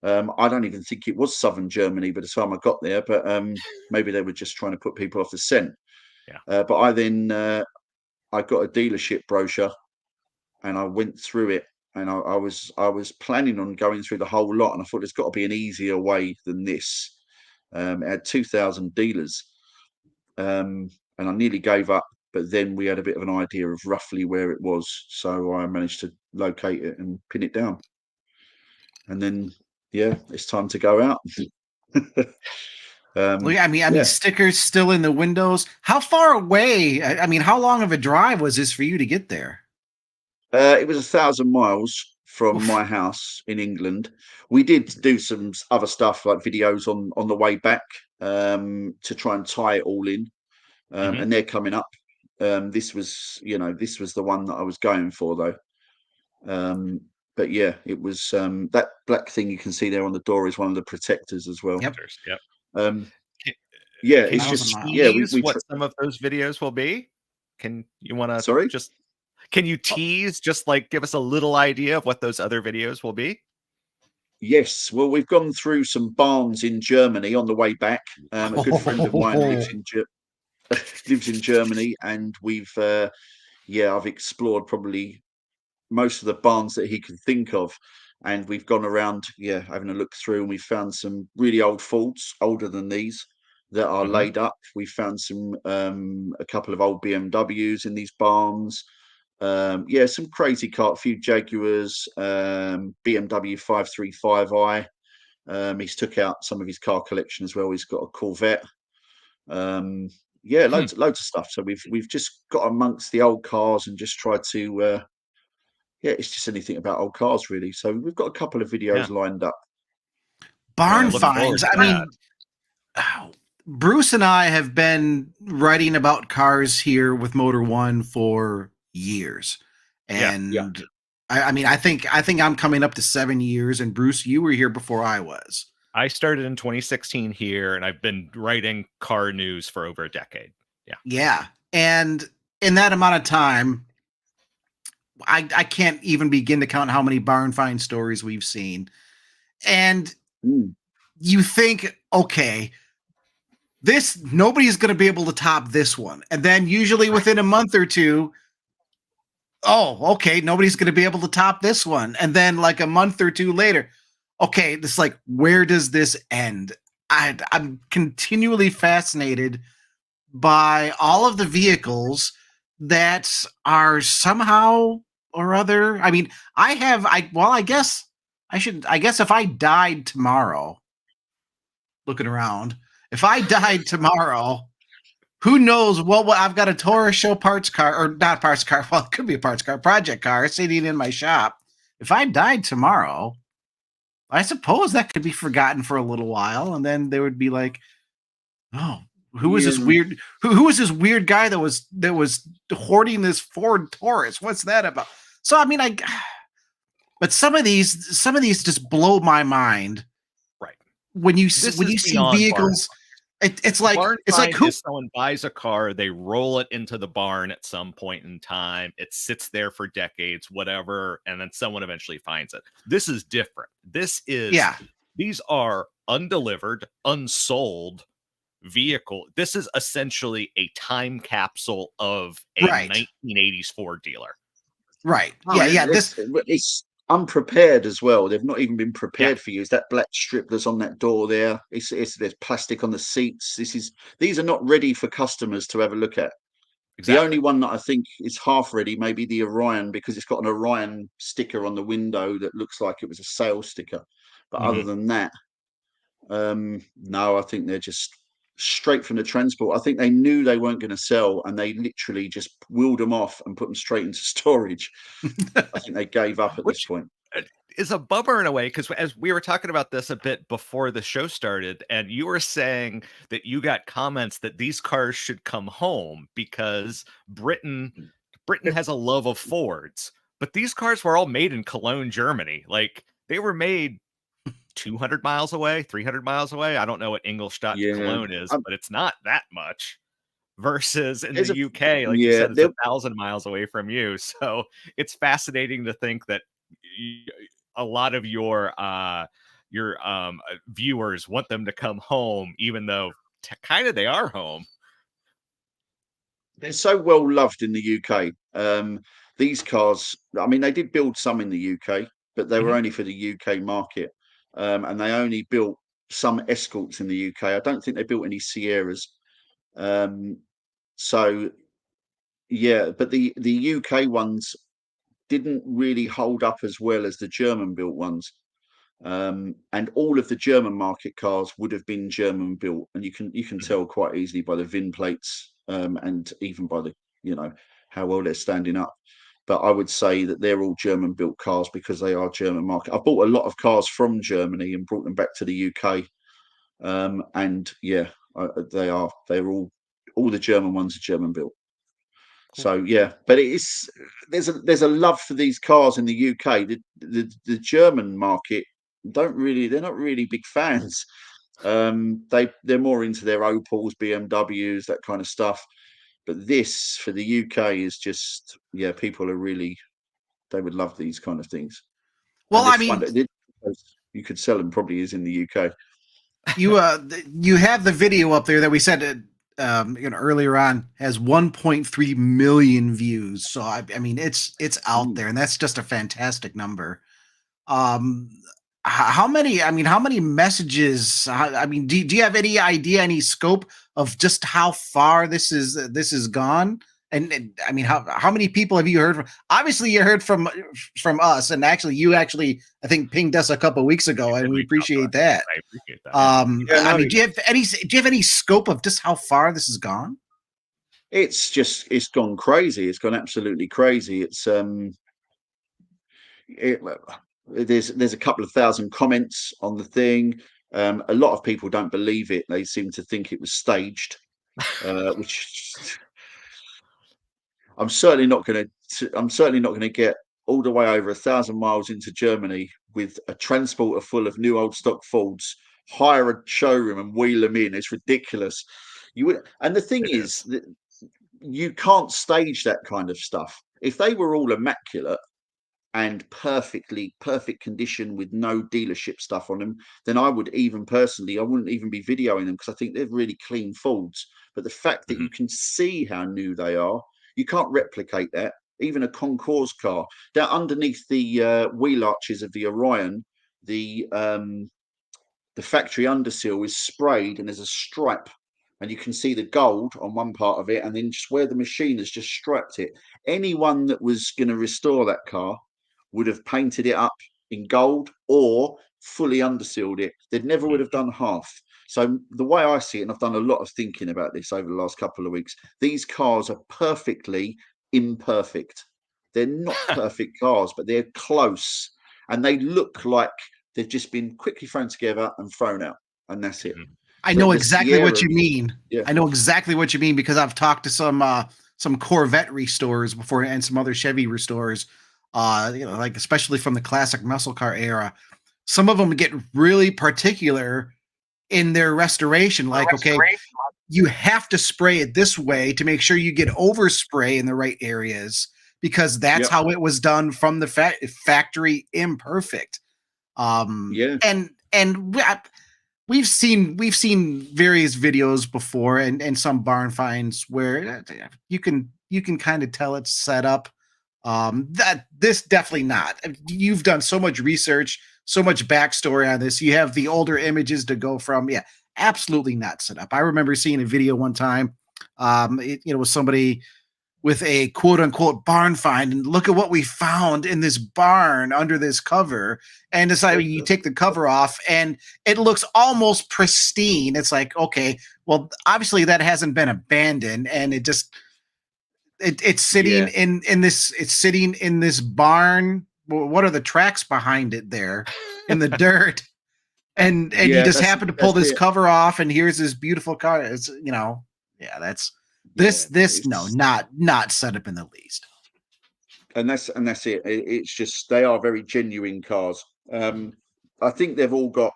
I don't even think it was Southern Germany by the time I got there, but maybe they were just trying to put people off the scent. Yeah. But I got a dealership brochure and I went through it, and I was planning on going through the whole lot, and I thought there's got to be an easier way than this. It had 2,000 dealers, and I nearly gave up. But then we had a bit of an idea of roughly where it was, so I managed to locate it and pin it down. And then, yeah, it's time to go out. Well, yeah, I mean, Yeah, stickers still in the windows. How far away? I mean, how long of a drive was this for you to get there? it was 1,000 miles from Oof. my house in England. We did do some other stuff like videos on the way back to try and tie it all in, Hmm. and they're coming up. This was the one that I was going for though. Um, but yeah, it was that black thing you can see there on the door is one of the protectors as well. Yep, Yep. Um, Can, yeah, can it's you 1,000 miles. just tease what some of those videos will be? Can you want to sorry. just Can you Uh, tease, just like give us a little idea of what those other videos will be? Yes, well, we've gone through some barns in Germany on the way back. A good friend of mine Oh, lives in Germany, and I've explored probably most of the barns that he could think of, and we've gone around, having a look through, and we found some really old Fords, older than these, that are Mhm. laid up. We found some a couple of old BMWs in these barns. Yeah, some crazy car, a few Jaguars, BMW 535i. He's took out some of his car collection as well. He's got a Corvette. Yeah, Hmm. loads of stuff. So we've just got amongst the old cars and just tried to yeah, it's just anything about old cars really. So we've got a couple of Yeah. videos lined up. Well, I Barn look forward finds. to I that. mean, Bruce and I have been writing about cars here with Motor One for years, Yeah. and I mean, I think I'm coming up to 7 years. And Bruce, you were here before I was. I started in 2016 here, and I've been writing car news for over a decade. Yeah. Yeah, and in that amount of time, I can't even begin to count how many barn find stories we've seen. And Mm. you think, okay, this nobody's going to be able to top this one. And then usually within a month or two, oh, okay, nobody's going to be able to top this one. And then like a month or two later, okay, it's like, where does this end? I'm continually fascinated by all of the vehicles that are somehow or other. I mean, I guess I guess if I died tomorrow, looking around, if I died tomorrow, who knows what I've got a Taurus show parts car, or not parts car, well, it could be a parts car, project car sitting in my shop. If I died tomorrow, I suppose that could be forgotten for a little while, and then there would be like, oh, who was this Yeah. weird? Who was this weird guy that was hoarding this Ford Taurus? What's that about? So I mean, but some of these just blow my mind Right. when you This when is you see beyond barn. vehicles. It's like Barn it's like find who is someone buys a car, they roll it into the barn at some point in time. It sits there for decades, whatever, and then someone eventually finds it. This is different. yeah These are undelivered, unsold vehicle. This is essentially a time capsule of a right 1980s Ford dealer. Oh, yeah it's unprepared as well. They've not even been Yeah, prepared for you. Is that black strip that's on that door there? There's plastic on the seats. These are not ready for customers to have a look at. The only exactly. one that I think is half ready, maybe the Orion, because it's got an Orion sticker on the window that looks like it was a sales sticker. But other Mhm. than that, no, I think they're just straight from the transport. I think they knew they weren't going to sell, and they literally just wheeled them off and put them straight into storage. I think they gave up at this Which point. uh, is a bummer in a way, because as we were talking about this a bit before the show started, and you were saying that you got comments that these cars should come home because Britain has a love of Fords, but these cars were all made in Cologne, Germany. Like they were made 200 miles away, 300 miles away. I don't know what Ingolstadt to Yeah, Cologne is, but it's not that much. Versus in there's the a UK, like you yeah. said, it's There, 1,000 miles away from you. So it's fascinating to think that a lot of your viewers want them to come home, even though kind of they are home. they're so well loved in the UK. These cars, I mean, they did build some in the UK, but they were Mhm. only for the UK market, and they only built some Escorts in the UK. I don't think they built any Sierras. Um, so yeah, but the UK ones didn't really hold up as well as the German built ones. And all of the German market cars would have been German built, and you can Mhm. tell quite easily by the VIN plates, and even by the how well they're standing up. But I would say that they're all German built cars because they are German market. I bought a lot of cars from Germany and brought them back to the UK, and yeah, they're all the German ones are German built. Cool. So yeah, but there's a love for these cars in the UK. The German market they're not really big fans. They're more into their Opels, BMWs, that kind of stuff. But this for the UK is just yeah, people are really they would love these kind of things, well, and they're I fun. mean, You could sell them probably is in the UK. you have the video up there that we said earlier on has 1.3 million views. So I mean it's out Mm. there, and that's just a fantastic number. Um, how many? I mean, how many messages? I mean, do you have any idea, any scope of just how far this is gone? And I mean, how many people have you heard from? Obviously, you heard from us, and actually, you I think pinged us a couple of weeks ago, and we appreciate that. I appreciate that. Yeah. I mean, do you have any scope of just how far this has gone? It's gone crazy. It's gone absolutely crazy. There's a couple of thousand comments on the thing. A lot of people don't believe it. They seem to think it was staged, which I'm certainly not going to get all the way over 1,000 miles into Germany with a transporter full of new old stock Fords, hire a showroom and wheel them in. It's ridiculous. And the thing is that you can't stage that kind of stuff. If they were all immaculate and perfect condition with no dealership stuff on them, then I wouldn't even be videoing them, because I think they're really clean Fords. But the fact that you can see how new they are, you can't replicate that. Even a concours car, down underneath the wheel arches of the Orion, the factory undersill is sprayed and there's a stripe, and you can see the gold on one part of it, and then just where the machine has just striped it. Anyone that was going to restore that car would have painted it up in gold or fully undersealed it. They never would have done half. So the way I see it, and I've done a lot of thinking about this over the last couple of weeks, these cars are perfectly imperfect. They're not perfect cars, but they're close, and they look like they've just been quickly thrown together and thrown out, and that's it. I know exactly what you mean. Yeah. I know exactly what you mean, because I've talked to some Corvette restorers before, and some other Chevy restorers, like especially from the classic muscle car era. Some of them get really particular in their restoration. Like, okay, you have to spray it this way to make sure you get overspray in the right areas, because that's how it was done from the factory imperfect. And we've seen various videos before, and some barn finds where you can kind of tell it's set up. That this definitely not. You've done so much research, so much backstory on this. You have the older images to go from. Yeah, absolutely not set up. I remember seeing a video one time. It was somebody with a quote unquote barn find, and look at what we found in this barn under this cover. And it's like, you take the cover off and it looks almost pristine. It's like, okay, well, obviously that hasn't been abandoned, and it's sitting in this barn. What are the tracks behind it there in the dirt? And you just happen to pull this cover off, and here's this beautiful car. It's that's not set up in the least. And that's it. It's just, they are very genuine cars. I think they've all got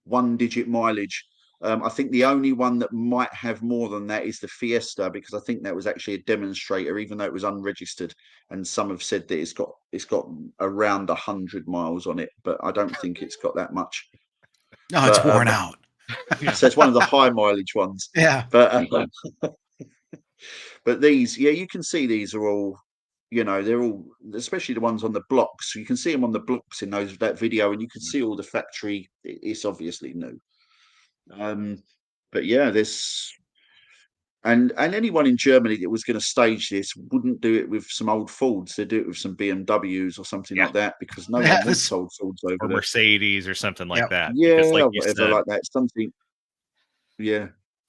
1-digit mileage. I think the only one that might have more than that is the Fiesta, because I think that was actually a demonstrator, even though it was unregistered. And some have said that it's got around 100 miles on it, but I don't think it's got that much. No, it's worn out. So it's one of the high mileage ones. Yeah. But these, you can see these are all, they're all, especially the ones on the blocks. You can see them on the blocks in that video, and you can see all the factory. It's obviously new. But yeah, there's and anyone in Germany that was going to stage this wouldn't do it with some old Fords. They'd do it with some BMWs or something like that, because no one wants old Fords over or there. Mercedes or something like that. Yeah, because, like whatever like that. Something. Yeah,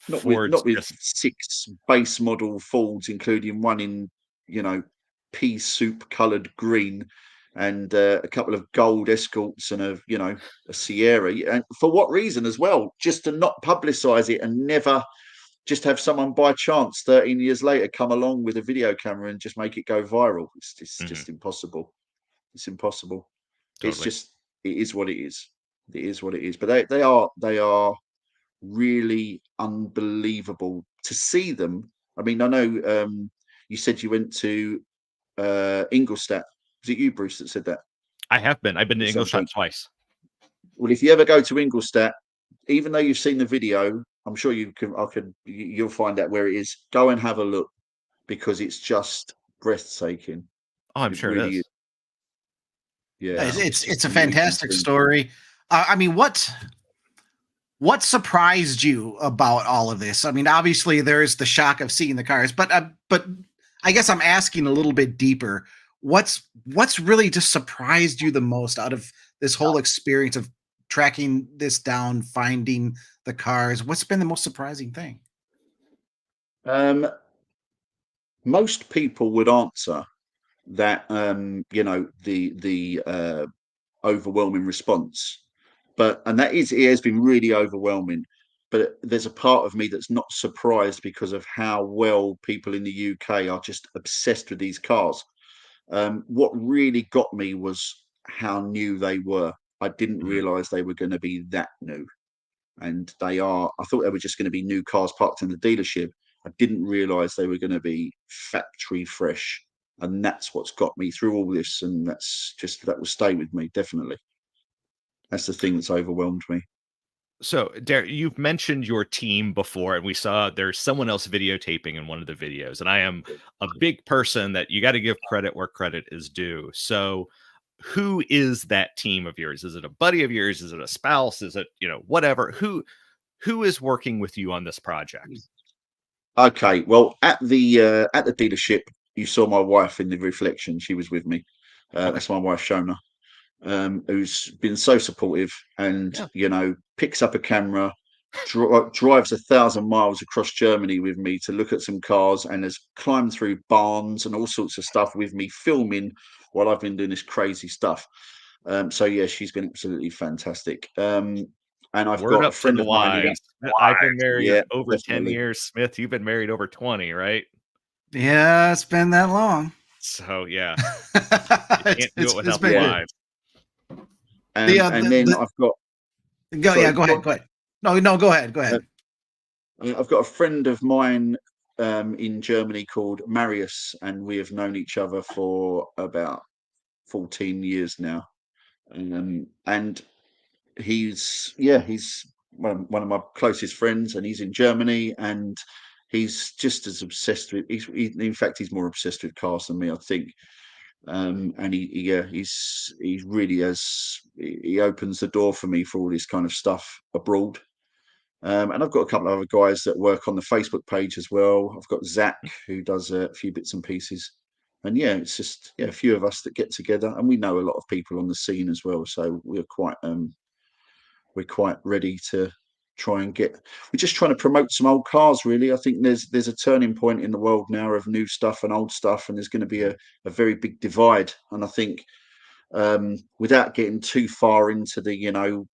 not with 6 base model Fords, including one in pea soup coloured green, and a couple of gold Escorts, and a Sierra. And for what reason as well? Just to not publicise it, and never just have someone by chance 13 years later come along with a video camera and just make it go viral. It's just impossible. It's impossible. Totally. It is what it is. It is what it is. But they are really unbelievable to see them. I mean, I know you said you went to Ingolstadt. Was it you, Bruce, that said that? I have been. I've been to Ingolstadt twice. Well, if you ever go to Ingolstadt, even though you've seen the video, I'm sure you'll find out where it is. Go and have a look, because it's just breathtaking. Oh, I'm sure it is. Yeah, It's a amazing fantastic thing. story. I mean, what surprised you about all of this? I mean, obviously there's the shock of seeing the cars, but I guess I'm asking a little bit deeper. What's really just surprised you the most out of this whole experience of tracking this down, finding the cars? What's been the most surprising thing? Um, Most people would answer that the overwhelming response, but and that is it has been really overwhelming. But there's a part of me that's not surprised because of how well people in the UK are just obsessed with these cars. What really got me was how new they were. I didn't Mhm. realize they were going to be that new, and they are. I thought they were just going to be new cars parked in the dealership. I didn't realize they were going to be factory fresh, and that's what's got me through all this, and that will stay with me definitely. That's the thing that's overwhelmed me. So, Darren, you've mentioned your team before, and we saw there's someone else videotaping in one of the videos. And I am a big person that you got to give credit where credit is due. So, who is that team of yours? Is it a buddy of yours? Is it a spouse? Is it, whatever? Who is working with you on this project? Okay, well, at the dealership, you saw my wife in the reflection. She was with me. Okay. That's my wife, Shona, who's been so supportive, and Yeah. picks up a camera, drives 1,000 miles across Germany with me to look at some cars, and has climbed through barns and all sorts of stuff with me, filming while I've been doing this crazy stuff. So yeah, she's been absolutely fantastic. And I've Word got a up to friend the of mine who, wives. I've been married yeah, over 10 definitely. years. Smith, you've been married over 20, right? Yeah, it's been that long. So, yeah, you it's, can't do it it's it's without the been Yeah, good. wives. and then I've got, Yeah, sorry, go ahead, go ahead. No, go ahead, go uh, ahead. I've got a friend of mine in Germany called Marius, and we have known each other for about 14 years now. And he's one of my closest friends, and he's in Germany, and he's just as obsessed with. In fact, he's more obsessed with cars than me, I think. And he's really he opens the door for me for all this kind of stuff abroad. And I've got a couple of other guys that work on the Facebook page as well. I've got Zach, who does a few bits and pieces. And yeah, it's just a few of us that get together, and we know a lot of people on the scene as well. So we're quite ready to try and get. We're just trying to promote some old cars, really. I think there's a turning point in the world now of new stuff and old stuff, and there's going to be a very big divide. And I think without getting too far into the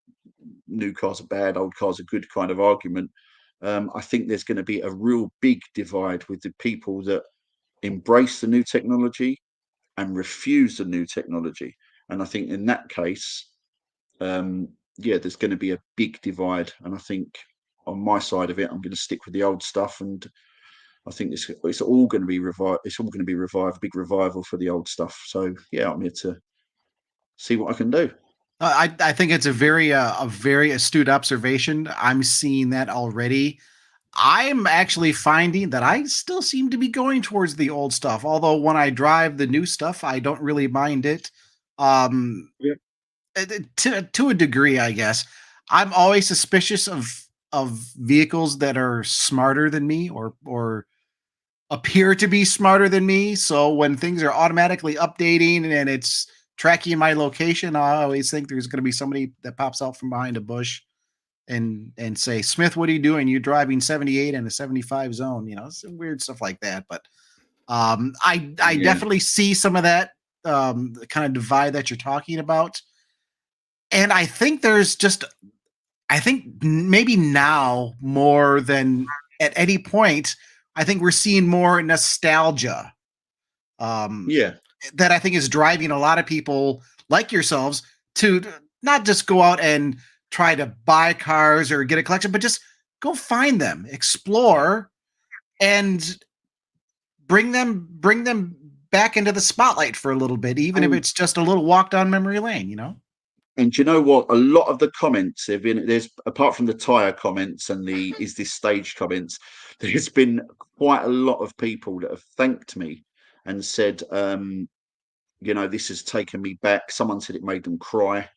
new cars are bad, old cars are good kind of argument. I think there's going to be a real big divide with the people that embrace the new technology and refuse the new technology. And I think in that case, there's going to be a big divide. And I think on my side of it, I'm going to stick with the old stuff. And I think it's all going to be revived. It's all going to be revived, big revival for the old stuff. So yeah, I'm here to see what I can do. I think it's a very astute observation. I'm seeing that already. I'm actually finding that I still seem to be going towards the old stuff. Although when I drive the new stuff, I don't really mind it. Um, Yeah. to a degree, I guess. I'm always suspicious of vehicles that are smarter than me or appear to be smarter than me. So when things are automatically updating and it's tracking my location, I always think there's going to be somebody that pops out from behind a bush and say, "Smith, what are you doing? You're driving 78 in a 75 zone." Some weird stuff like that. But I Yeah. definitely see some of that kind of divide that you're talking about, and I think maybe now more than at any point, I think we're seeing more nostalgia um, Yeah. that I think is driving a lot of people like yourselves to not just go out and try to buy cars or get a collection, but just go find them, explore, and bring them back into the spotlight for a little bit, even if And it's just a little walk down memory lane. And do you know what? A lot of the comments have been there's apart from the tire comments and the is this stage comments, there's been quite a lot of people that have thanked me and said, this has taken me back. Someone said it made them cry.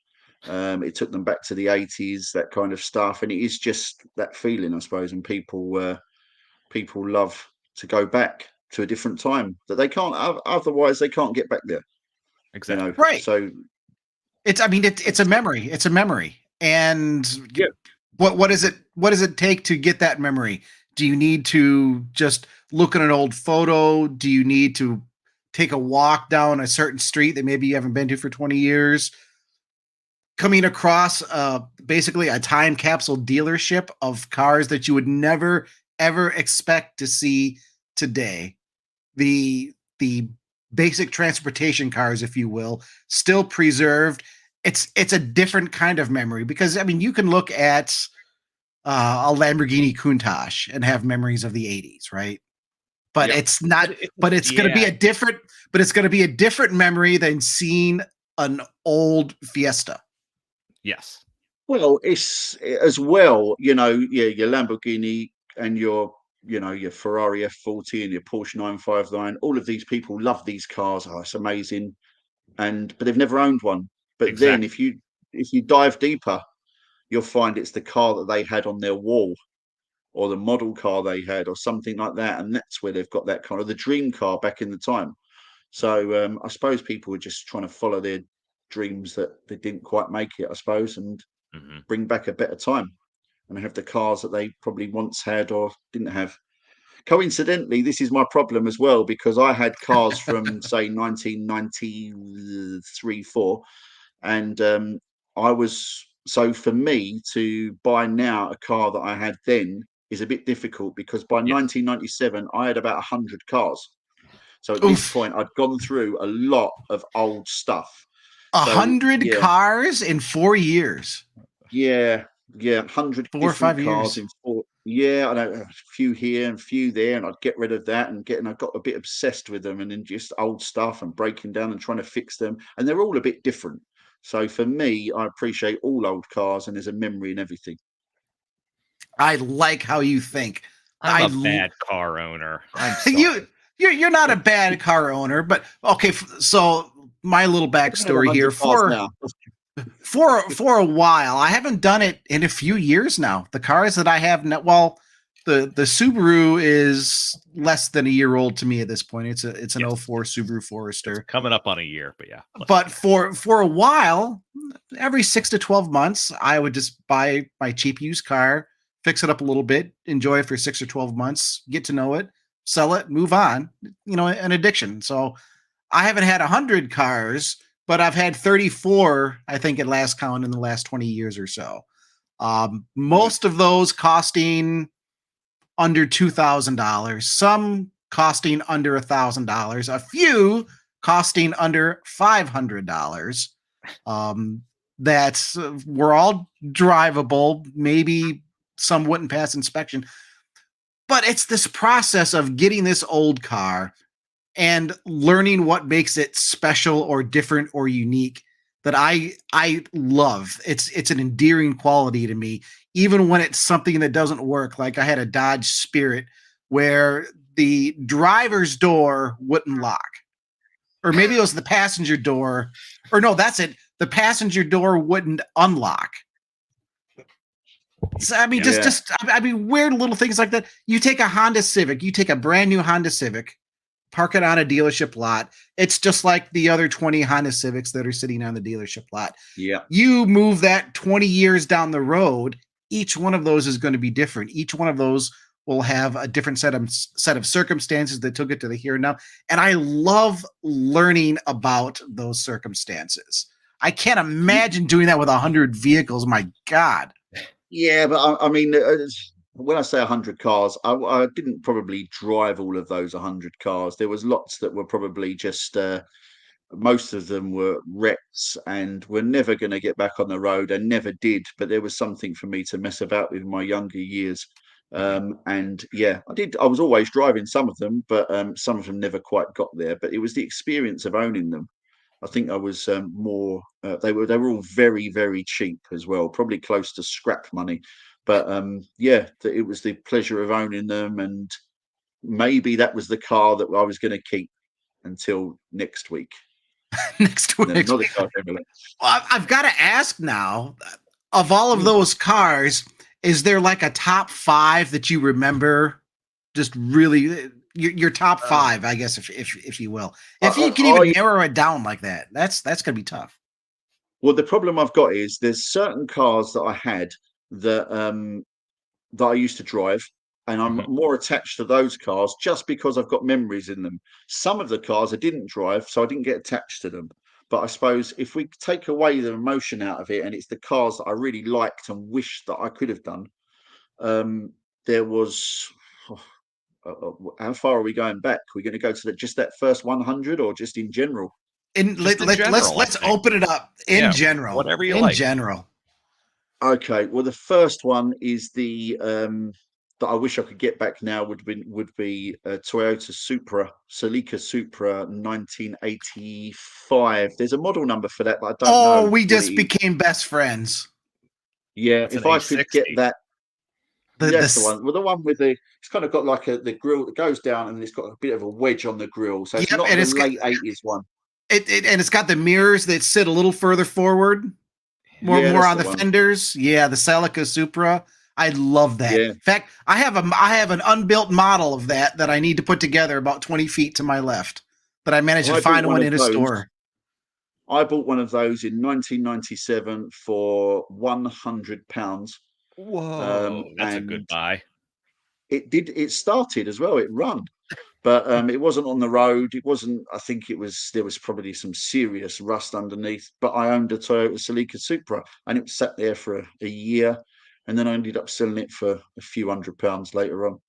It took them back to the 80s, that kind of stuff. And it is just that feeling, I suppose. And people love to go back to a different time that they can't, otherwise they can't get back there. Exactly. Right. So it's a memory. It's a memory. And Yeah. what does it take to get that memory? Do you need to just look at an old photo? Do you need to take a walk down a certain street that maybe you haven't been to for 20 years? Coming across basically a time capsule dealership of cars that you would never ever expect to see today. The basic transportation cars, if you will, still preserved. It's a different kind of memory, because I mean, you can look at a Lamborghini Countach and have memories of the 80s, right? But Yeah. it's not. But it's going to be a different. But it's going to be a different memory than seeing an old Fiesta. Yes. well, it's as well, your Lamborghini and your Ferrari F40 and your Porsche 959. All of these people love these cars. Oh, it's amazing, but they've never owned one. But then Exactly. if you dive deeper, you'll find it's the car that they had on their wall, or the model car they had, or something like that, and that's where they've got that kind of the dream car back in the time. So I suppose people were just trying to follow their dreams that they didn't quite make it, I suppose, and Hmm. bring back a better time and have the cars that they probably once had or didn't have. Coincidentally, this is my problem as well, because I had cars from say 1993, 4, and I was so for me to buy now a car that I had then is a bit difficult, because by Yes. 1997 I had about 100 cars. So at this Oof. point, I'd gone through a lot of old stuff. So 100 yeah, cars in 4 years. yeah, 100 4 or different 5 cars years. in 4. Yeah, I know, a few here and a few there, and I'd get rid of that I got a bit obsessed with them, and then just old stuff and breaking down and trying to fix them, and they're all a bit different. So for me, I appreciate all old cars, and there's a memory in everything. I like how you think. I'm a bad car owner. I'm sorry. You're not a bad car owner, but okay. So my little I've had backstory 100 here cars now. for a while. I haven't done it in a few years now. The cars that I have now, well, the Subaru is less than a year old to me at this point. It's an Yes. 04 Subaru It's Forester. coming up on a year, but yeah. But for a while, every 6 to 12 months, I would just buy my cheap used car, fix it up a little bit, enjoy it for 6 or 12 months, get to know it, sell it, move on. An addiction. So I haven't had 100 cars, but I've had 34, I think, at last count, in the last 20 years or so. Most of those costing under $2,000, some costing under $1,000, a few costing under $500. That's Were all drivable. Maybe some wouldn't pass inspection, but it's this process of getting this old car and learning what makes it special or different or unique that I love. It's an endearing quality to me, even when it's something that doesn't work. Like I had a Dodge Spirit where the driver's door wouldn't lock, or maybe it was the passenger door, or no, that's it. The passenger door wouldn't unlock. So, I mean, Yeah. weird little things like that. You take a Honda Civic, you take a brand new Honda Civic, park it on a dealership lot. It's just like the other 20 Honda Civics that are sitting on the dealership lot. Yeah. You move that 20 years down the road, each one of those is going to be different. Each one of those will have a different set of circumstances that took it to the here and now. And I love learning about those circumstances. I can't imagine doing that with 100 vehicles. My God. Yeah, but I mean, when I say 100 cars, I didn't probably drive all of those 100 cars. There was lots that were probably just, most of them were wrecks and were never going to get back on the road, and never did. But there was something for me to mess about with in my younger years. And yeah, I did. I was always driving some of them, but some of them never quite got there. But it was the experience of owning them. I think I was more. They were all very, very cheap as well, probably close to scrap money. But yeah, it was the pleasure of owning them, and maybe that was the car that I was going to keep until next week. Next to No, an not the car Chevrolet. Well, I've got to ask now, of all of those cars, is there like a top 5 that you remember? Just really your top 5, I guess, if you will. If you can even narrow it down like that, that's gonna be tough. Well, the problem I've got is there's certain cars that I had that that I used to drive, and I'm Mhm. more attached to those cars just because I've got memories in them. Some of the cars I didn't drive, so I didn't get attached to them. But I suppose if we take away the emotion out of it, and it's the cars that I really liked and wished that I could have done, there was. How far are we going back? We're going to go to just that first 100, or just in general? And Just in general, I let's think. open it up in Yeah, general. whatever you In like. general. Okay, well, the first one is the that I wish I could get back now would be a Toyota Supra, Celica Supra 1985. There's a model number for that, but I don't Oh, know we what it just is. became best friends. Yeah, That's an if I could get A60. that, The that's the this one. Well, the one with it's kind of got like the grill that goes down, and it's got a bit of a wedge on the grill, so it's Yep, not and the late '80s one. and it's got the mirrors that sit a little further forward. Yeah, More that's on the the one. fenders. Yeah, the Celica Supra. I love that. Yeah, In fact, I have an unbuilt model of that I need to put together about 20 feet to my left. But I managed to I bought find one one of in a those. store. I bought one of those in 1997 for £100. Whoa, that's a good And buy. it started as well, it run, but it wasn't on the road. It wasn't, I think there was probably some serious rust underneath, but I owned a Toyota Celica Supra, and it sat there for a year, and then I ended up selling it for a few £100 later on.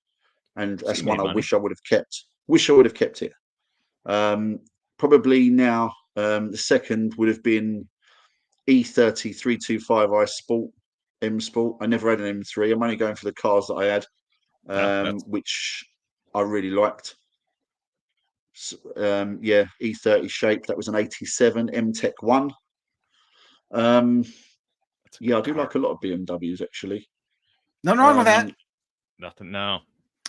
And So you that's one made I money. wish I would have kept. Wish I would have kept it. Probably now, the second would have been E30 325i Sport, M Sport. I never had an M3. I'm only going for the cars that I had, No, that's which I really liked. Yeah, E30 shape. That was an 87 M Tech 1. Um, that's a yeah, I good do car. like a lot of BMWs actually. Nothing wrong with that. Um, Nothing. No.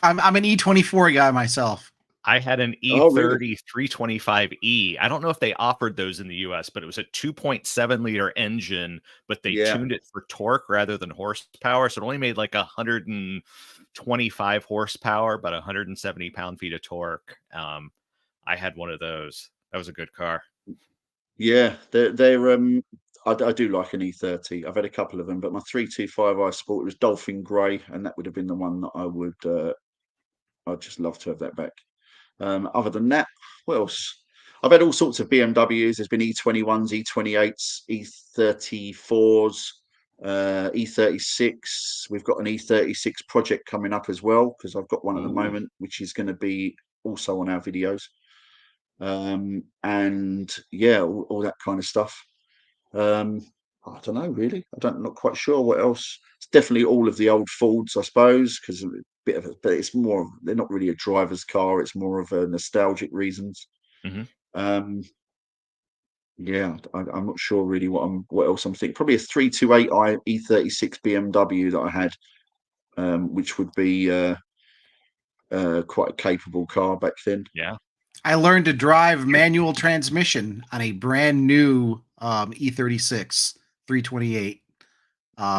I'm an E24 guy myself. I had an oh, really? E30 325E. I don't know if they offered those in the US, but it was a 2.7 liter engine, but they Yeah. tuned it for torque rather than horsepower. So it only made like 125 horsepower, but 170 pound-feet of torque. I had one of those. That was a good car. Yeah, they're I do like an E30. I've had a couple of them, but my 325i Sport, it was Dolphin Grey, and that would have been the one that I'd just love to have that back. Other than that, what else? I've had all sorts of BMWs. There's been E21s, E28s, E34s, E36. We've got an E36 project coming up as well, because I've got one at the Ooh. moment, which is going to be also on our videos. And yeah, all that kind of stuff. Um, I don't know, really. Not quite sure what else. It's definitely all of the old Fords, I suppose, because a bit of it, but it's more. They're not really a driver's car. It's more of a nostalgic reasons. Mhm. Um, yeah, I'm not sure really what else I'm thinking. Probably a 328i E36 BMW that I had, which would be quite a capable car back then. Yeah. I learned to drive manual transmission on a brand new E36 328.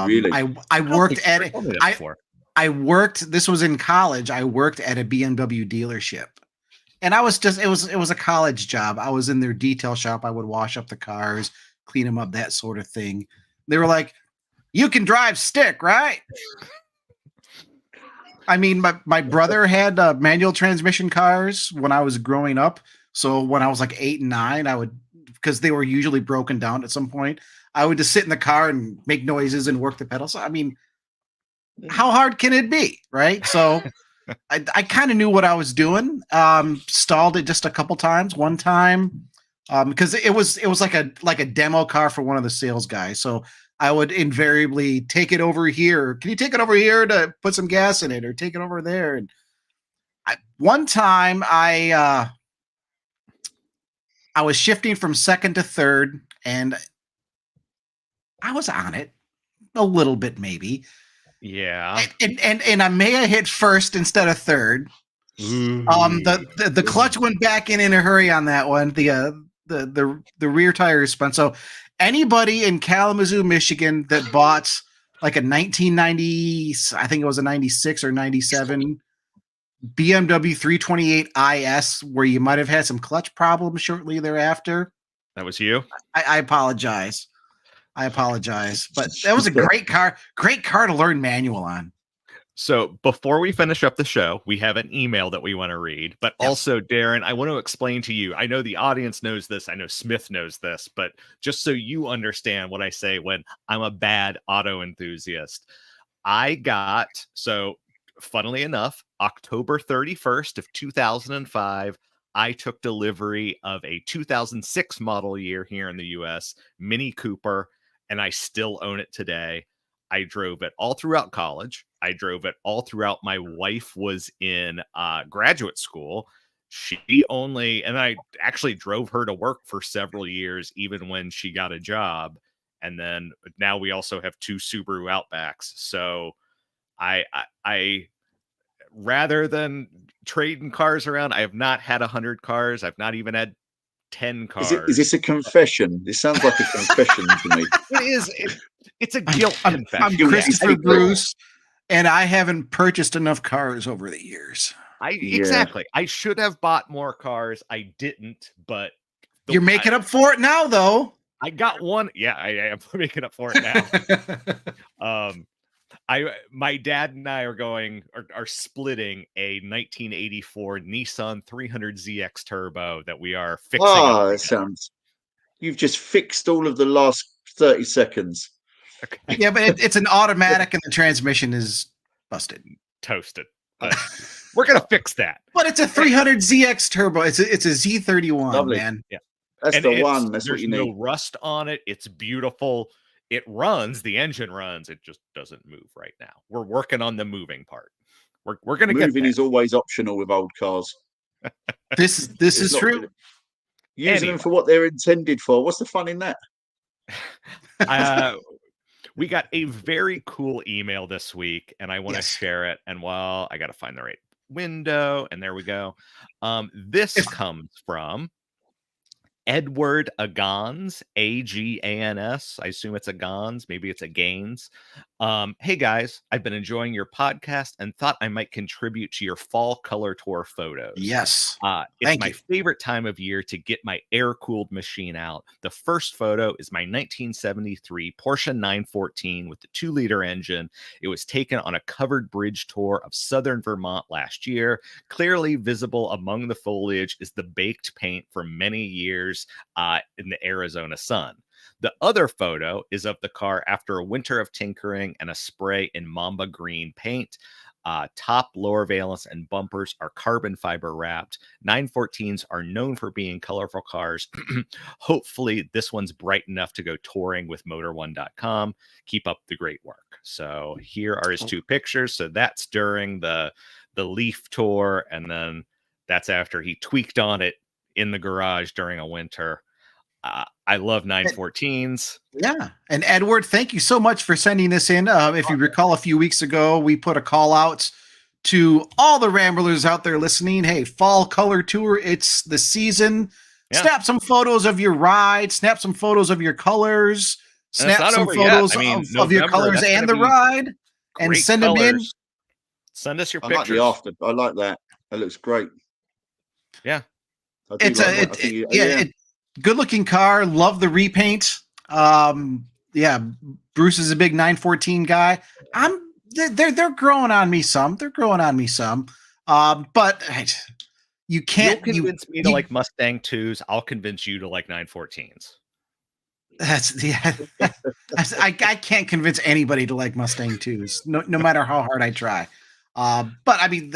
Really? I I don't worked think you at ever it. told me that before. I worked. This was in college. I worked at a BMW dealership, and I was just it was a college job. I was in their detail shop. I would wash up the cars, clean them up, that sort of thing. They were like, "You can drive stick, right?" I mean, my brother had manual transmission cars when I was growing up. So when I was like 8 and 9, I would, because they were usually broken down at some point, I would just sit in the car and make noises and work the pedals. I mean, how hard can it be, right? So I kind of knew what I was doing. Stalled it just a couple times. One time, because it was like a demo car for one of the sales guys. So I would invariably take it over here. Can you take it over here to put some gas in it, or take it over there? And one time I was shifting from second to third, and I was on it a little bit maybe, Yeah. and I may have hit first instead of third. Ooh. The clutch went back in a hurry on that one. the rear tire is spun. So anybody in Kalamazoo, Michigan that bought like a 1990, I think it was a 96 or 97 BMW 328 IS, where you might have had some clutch problems shortly thereafter. That was you? I apologize. But that was a great car to learn manual on. So before we finish up the show, we have an email that we want to read. But also, Darren, I want to explain to you, I know the audience knows this, I know Smith knows this, but just so you understand what I say when I'm a bad auto enthusiast, funnily enough, October 31st of 2005, I took delivery of a 2006 model year here in the US, Mini Cooper, and I still own it today. I drove it all throughout college. I drove it all throughout. My wife was in graduate school. And I actually drove her to work for several years, even when she got a job. And then now we also have 2 Subaru Outbacks. So I rather than trading cars around, I have not had 100 cars. I've not even had 10 cars. Is this a confession? This sounds like a confession to me. It is. It's a guilt confession. I'm Christopher Bruce, and I haven't purchased enough cars over the years. Exactly. I should have bought more cars. I didn't, but you're making up for it now, though. I got one. Yeah, I am making up for it now. My dad and I are splitting a 1984 Nissan 300ZX Turbo that we are fixing. Oh, it sounds. You've just fixed all of the last 30 seconds. Okay. Yeah, but it's an automatic and the transmission is busted. Toasted. But we're going to fix that. But it's a 300ZX Turbo. It's a Z31, Lovely. Man. Yeah. That's the one. That's what you need. There's no rust on it. It's beautiful. It runs. The engine runs. It just doesn't move right now. We're working on the moving part. We're going to get moving is always optional with old cars. This is true. Really. Using them for what they're intended for. What's the fun in that? We got a very cool email this week, and I want to share it. And I got to find the right window, and there we go. This comes from Edward Agans, Agans. I assume it's Agans. Maybe it's Agains. Hey guys, I've been enjoying your podcast and thought I might contribute to your fall color tour photos. Yes. It's my favorite time of year to get my air-cooled machine out. The first photo is my 1973 Porsche 914 with the 2-liter engine. It was taken on a covered bridge tour of southern Vermont last year. Clearly visible among the foliage is the baked paint from many years in the Arizona sun. The other photo is of the car after a winter of tinkering and a spray in Mamba green paint. Top, lower valence, and bumpers are carbon fiber wrapped. 914s are known for being colorful cars. Hopefully this one's bright enough to go touring with Motor1.com. Keep up the great work. So here are his 2 pictures. So that's during the Leaf tour, and then that's after he tweaked on it in the garage during a winter. I love 914s. Yeah. And Edward, thank you so much for sending this in. If you recall, a few weeks ago, we put a call out to all the Ramblers out there listening. Hey, fall color tour. It's the season. Yeah. Snap some photos of your ride. Snap some photos of your colors. Snap some photos of your colors and the ride. And send them in. Send us your I pictures. Like the after. I like that. That looks great. Yeah. Good looking car. Love the repaint. Bruce is a big 914 guy. They're growing on me some. But you can't You'll convince me to like Mustang 2s. I'll convince you to like 914s. I can't convince anybody to like Mustang 2s, no matter how hard I try. But I mean,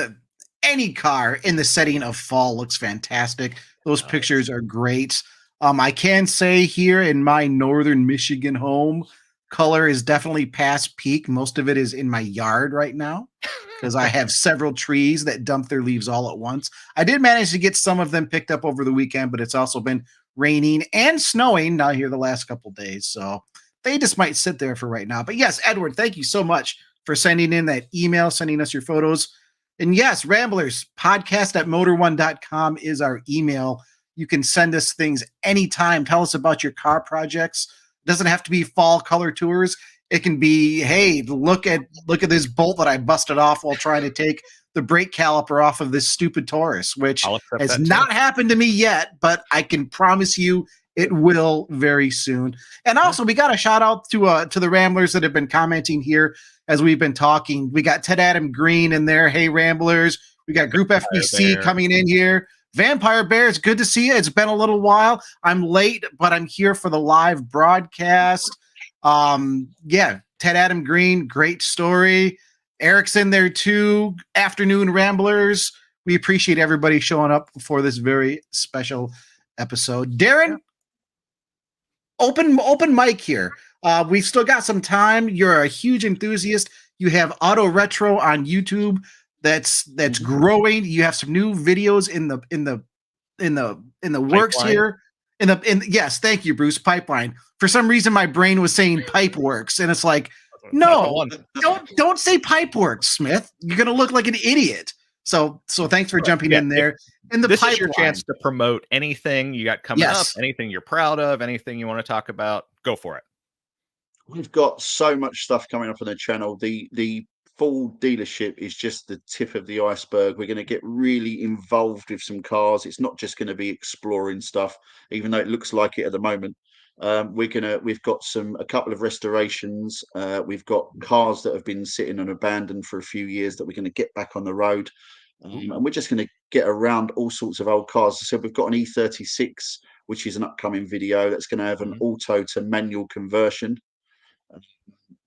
any car in the setting of fall looks fantastic. Those pictures are great. I can say here in my northern Michigan home, color is definitely past peak. Most of it is in my yard right now because I have several trees that dump their leaves all at once. I did manage to get some of them picked up over the weekend, but it's also been raining and snowing now here the last couple of days. So they just might sit there for right now. But yes, Edward, thank you so much for sending in that email, sending us your photos. And yes, Ramblers, podcast@motor1.com is our email. You can send us things anytime. Tell us about your car projects. It doesn't have to be fall color tours. It can be, hey, look at this bolt that I busted off while trying to take the brake caliper off of this stupid Taurus, which I'll accept has that too. not happened to me yet, but I can promise you it will very soon. And also, we got a shout out to the Ramblers that have been commenting here as we've been talking. We got Ted Adam Green in there. Hey, Ramblers. We got Group FBC coming in here. Vampire Bear, it's good to see you. It's been a little while. I'm late, but I'm here for the live broadcast. Yeah, Ted Adam Green, great story. Eric's in there too. Afternoon Ramblers. We appreciate everybody showing up for this very special episode. Darren, open mic here. We've still got some time. You're a huge enthusiast. You have Auto Retro on YouTube that's growing. You have some new videos in the works Pipeline. here. Yes, thank you, Bruce. Pipeline. For some reason, my brain was saying pipe works, and it's like, no, don't say pipe works, Smith. You're gonna look like an idiot. So thanks for jumping in there. And this is your chance to promote anything you got coming up, anything you're proud of, anything you want to talk about. Go for it. We've got so much stuff coming up on the channel. The full dealership is just the tip of the iceberg. We're going to get really involved with some cars. It's not just going to be exploring stuff, even though it looks like it at the moment. We've got a couple of restorations. We've got cars that have been sitting and abandoned for a few years that we're going to get back on the road. And we're just going to get around all sorts of old cars. So we've got an E36, which is an upcoming video that's going to have an auto to manual conversion.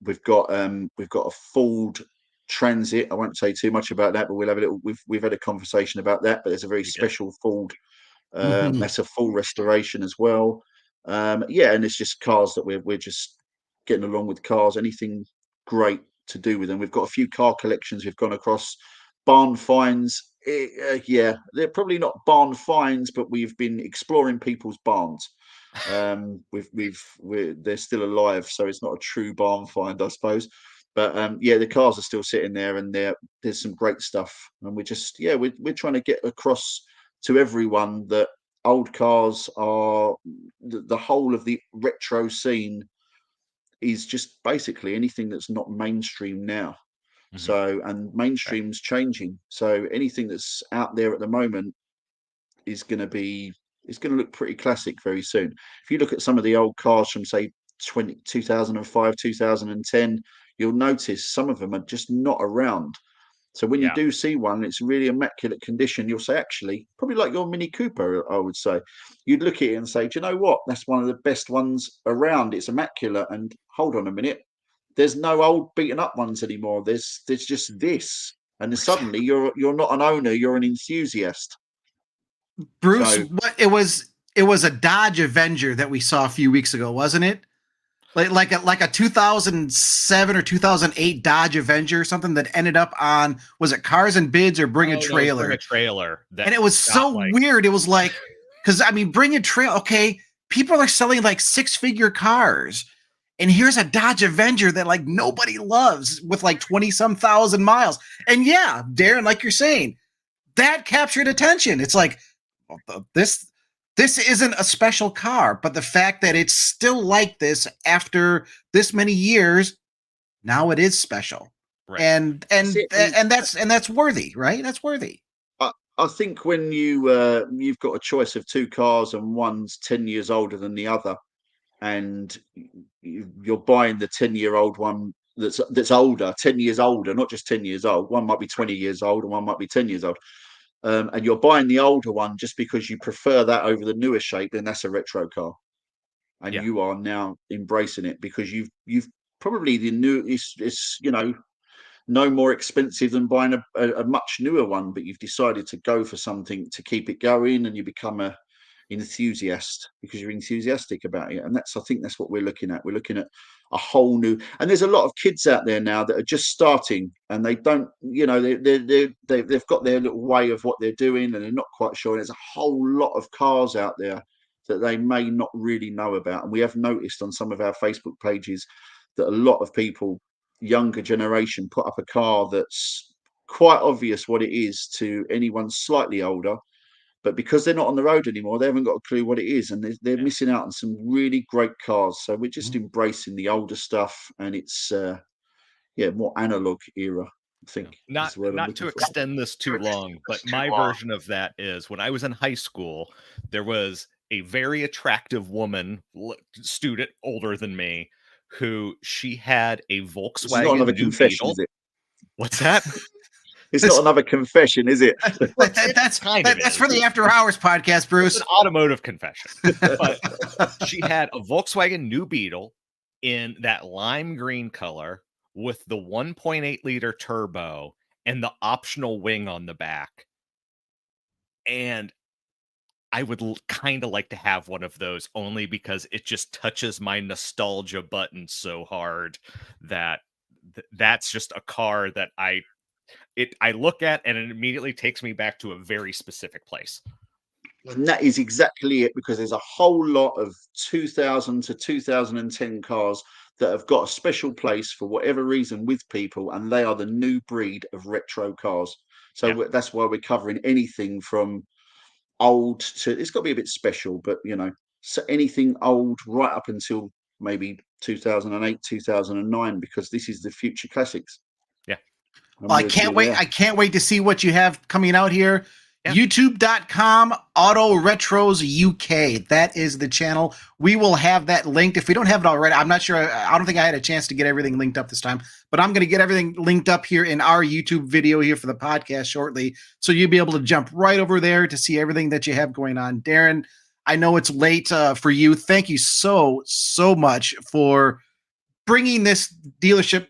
We've got a Ford Transit. I won't say too much about that, but we'll have a little. We've had a conversation about that. But there's a very special Ford. That's a full restoration as well. Yeah, and it's just cars that we're just getting along with cars. Anything great to do with them. We've got a few car collections we've gone across. Barn finds. Yeah, they're probably not barn finds, but we've been exploring people's barns. They're still alive, so it's not a true barn find, I suppose. But yeah, the cars are still sitting there, and there's some great stuff. And we're trying to get across to everyone that old cars are the whole of the retro scene is just basically anything that's not mainstream now. So, and mainstream's changing. So anything that's out there at the moment is going to look pretty classic very soon. If you look at some of the old cars from say 2005, 2010, you'll notice some of them are just not around. So when you do see one, it's really immaculate condition. You'll say, actually, probably like your Mini Cooper, I would say. You'd look at it and say, do you know what? That's one of the best ones around. It's immaculate. And hold on a minute, there's no old beaten up ones anymore. There's just this, and then suddenly you're not an owner, you're an enthusiast. Bruce, it was a Dodge Avenger that we saw a few weeks ago, wasn't it? Like a 2007 or 2008 Dodge Avenger or something that ended up on, was it Cars and Bids or Bring a Trailer? Bring a Trailer. And it was so weird. It was like, because I mean, Bring a Trailer. Okay, people are selling like 6-figure cars, and here's a Dodge Avenger that like nobody loves with like 20-some thousand miles. And yeah, Darren, like you're saying, that captured attention. It's like, this isn't a special car, but the fact that it's still like this after this many years, now it is special. Right. And that's worthy, right? That's worthy. I think when you've got a choice of two cars and one's 10 years older than the other, and you're buying the 10-year-old one that's older, 10 years older, not just 10 years old. One might be 20 years old and one might be 10 years old. And you're buying the older one just because you prefer that over the newer shape, then that's a retro car. And you are now embracing it because you've probably the new it's no more expensive than buying a much newer one, but you've decided to go for something to keep it going, and you become a enthusiast because you're enthusiastic about it. And I think that's what we're looking at. We're looking at a whole new, and there's a lot of kids out there now that are just starting, and they don't, they've got their little way of what they're doing, and they're not quite sure. And there's a whole lot of cars out there that they may not really know about. And we have noticed on some of our Facebook pages that a lot of people, younger generation, put up a car that's quite obvious what it is to anyone slightly older, but because they're not on the road anymore, they haven't got a clue what it is, and they're missing out on some really great cars. So we're just embracing the older stuff, and it's more analog era, I think. Not is the word I'm not looking to for. extend this too long, but my version of that is when I was in high school, there was a very attractive woman, student older than me, who she had a This is not another Volkswagen New confession, Beetle. is it? What's that? It's not another confession, is it? That's for the After Hours podcast, It's Bruce. an automotive confession. But she had a Volkswagen New Beetle in that lime green color with the 1.8 liter turbo and the optional wing on the back. And I would kind of like to have one of those, only because it just touches my nostalgia button so hard that that's just a car that I look at and it immediately takes me back to a very specific place. And that is exactly it, because there's a whole lot of 2000 to 2010 cars that have got a special place for whatever reason with people, and they are the new breed of retro cars. So that's why we're covering anything from old to, it's got to be a bit special, but so anything old right up until maybe 2008, 2009, because this is the future classics. Yeah. Well, I can't wait. I can't wait to see what you have coming out here. Yeah. YouTube.com Auto Retros UK. That is the channel. We will have that linked. If we don't have it already, I'm not sure. I don't think I had a chance to get everything linked up this time, but I'm going to get everything linked up here in our YouTube video here for the podcast shortly. So you'll be able to jump right over there to see everything that you have going on. Darren, I know it's late for you. Thank you so much for bringing this dealership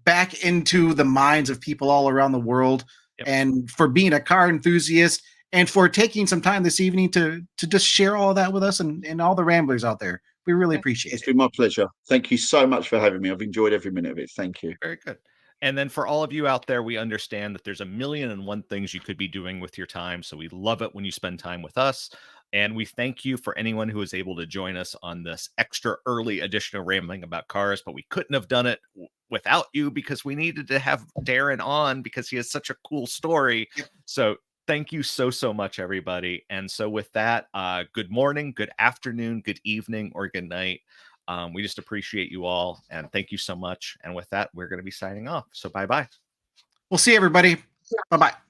back into the minds of people all around the world, and for being a car enthusiast, and for taking some time this evening to just share all of that with us and all the ramblers out there. We really appreciate it. It's been my pleasure. Thank you so much for having me. I've enjoyed every minute of it. Thank you. Very good. And then for all of you out there, we understand that there's 1,000,001 things you could be doing with your time. So we love it when you spend time with us. And we thank you for anyone who was able to join us on this extra early edition of Rambling About Cars. But we couldn't have done it without you, because we needed to have Darren on because he has such a cool story. So thank you so much, everybody. And so with that, good morning, good afternoon, good evening, or good night. We just appreciate you all, and thank you so much. And with that, we're going to be signing off. So bye-bye. We'll see everybody. Bye-bye.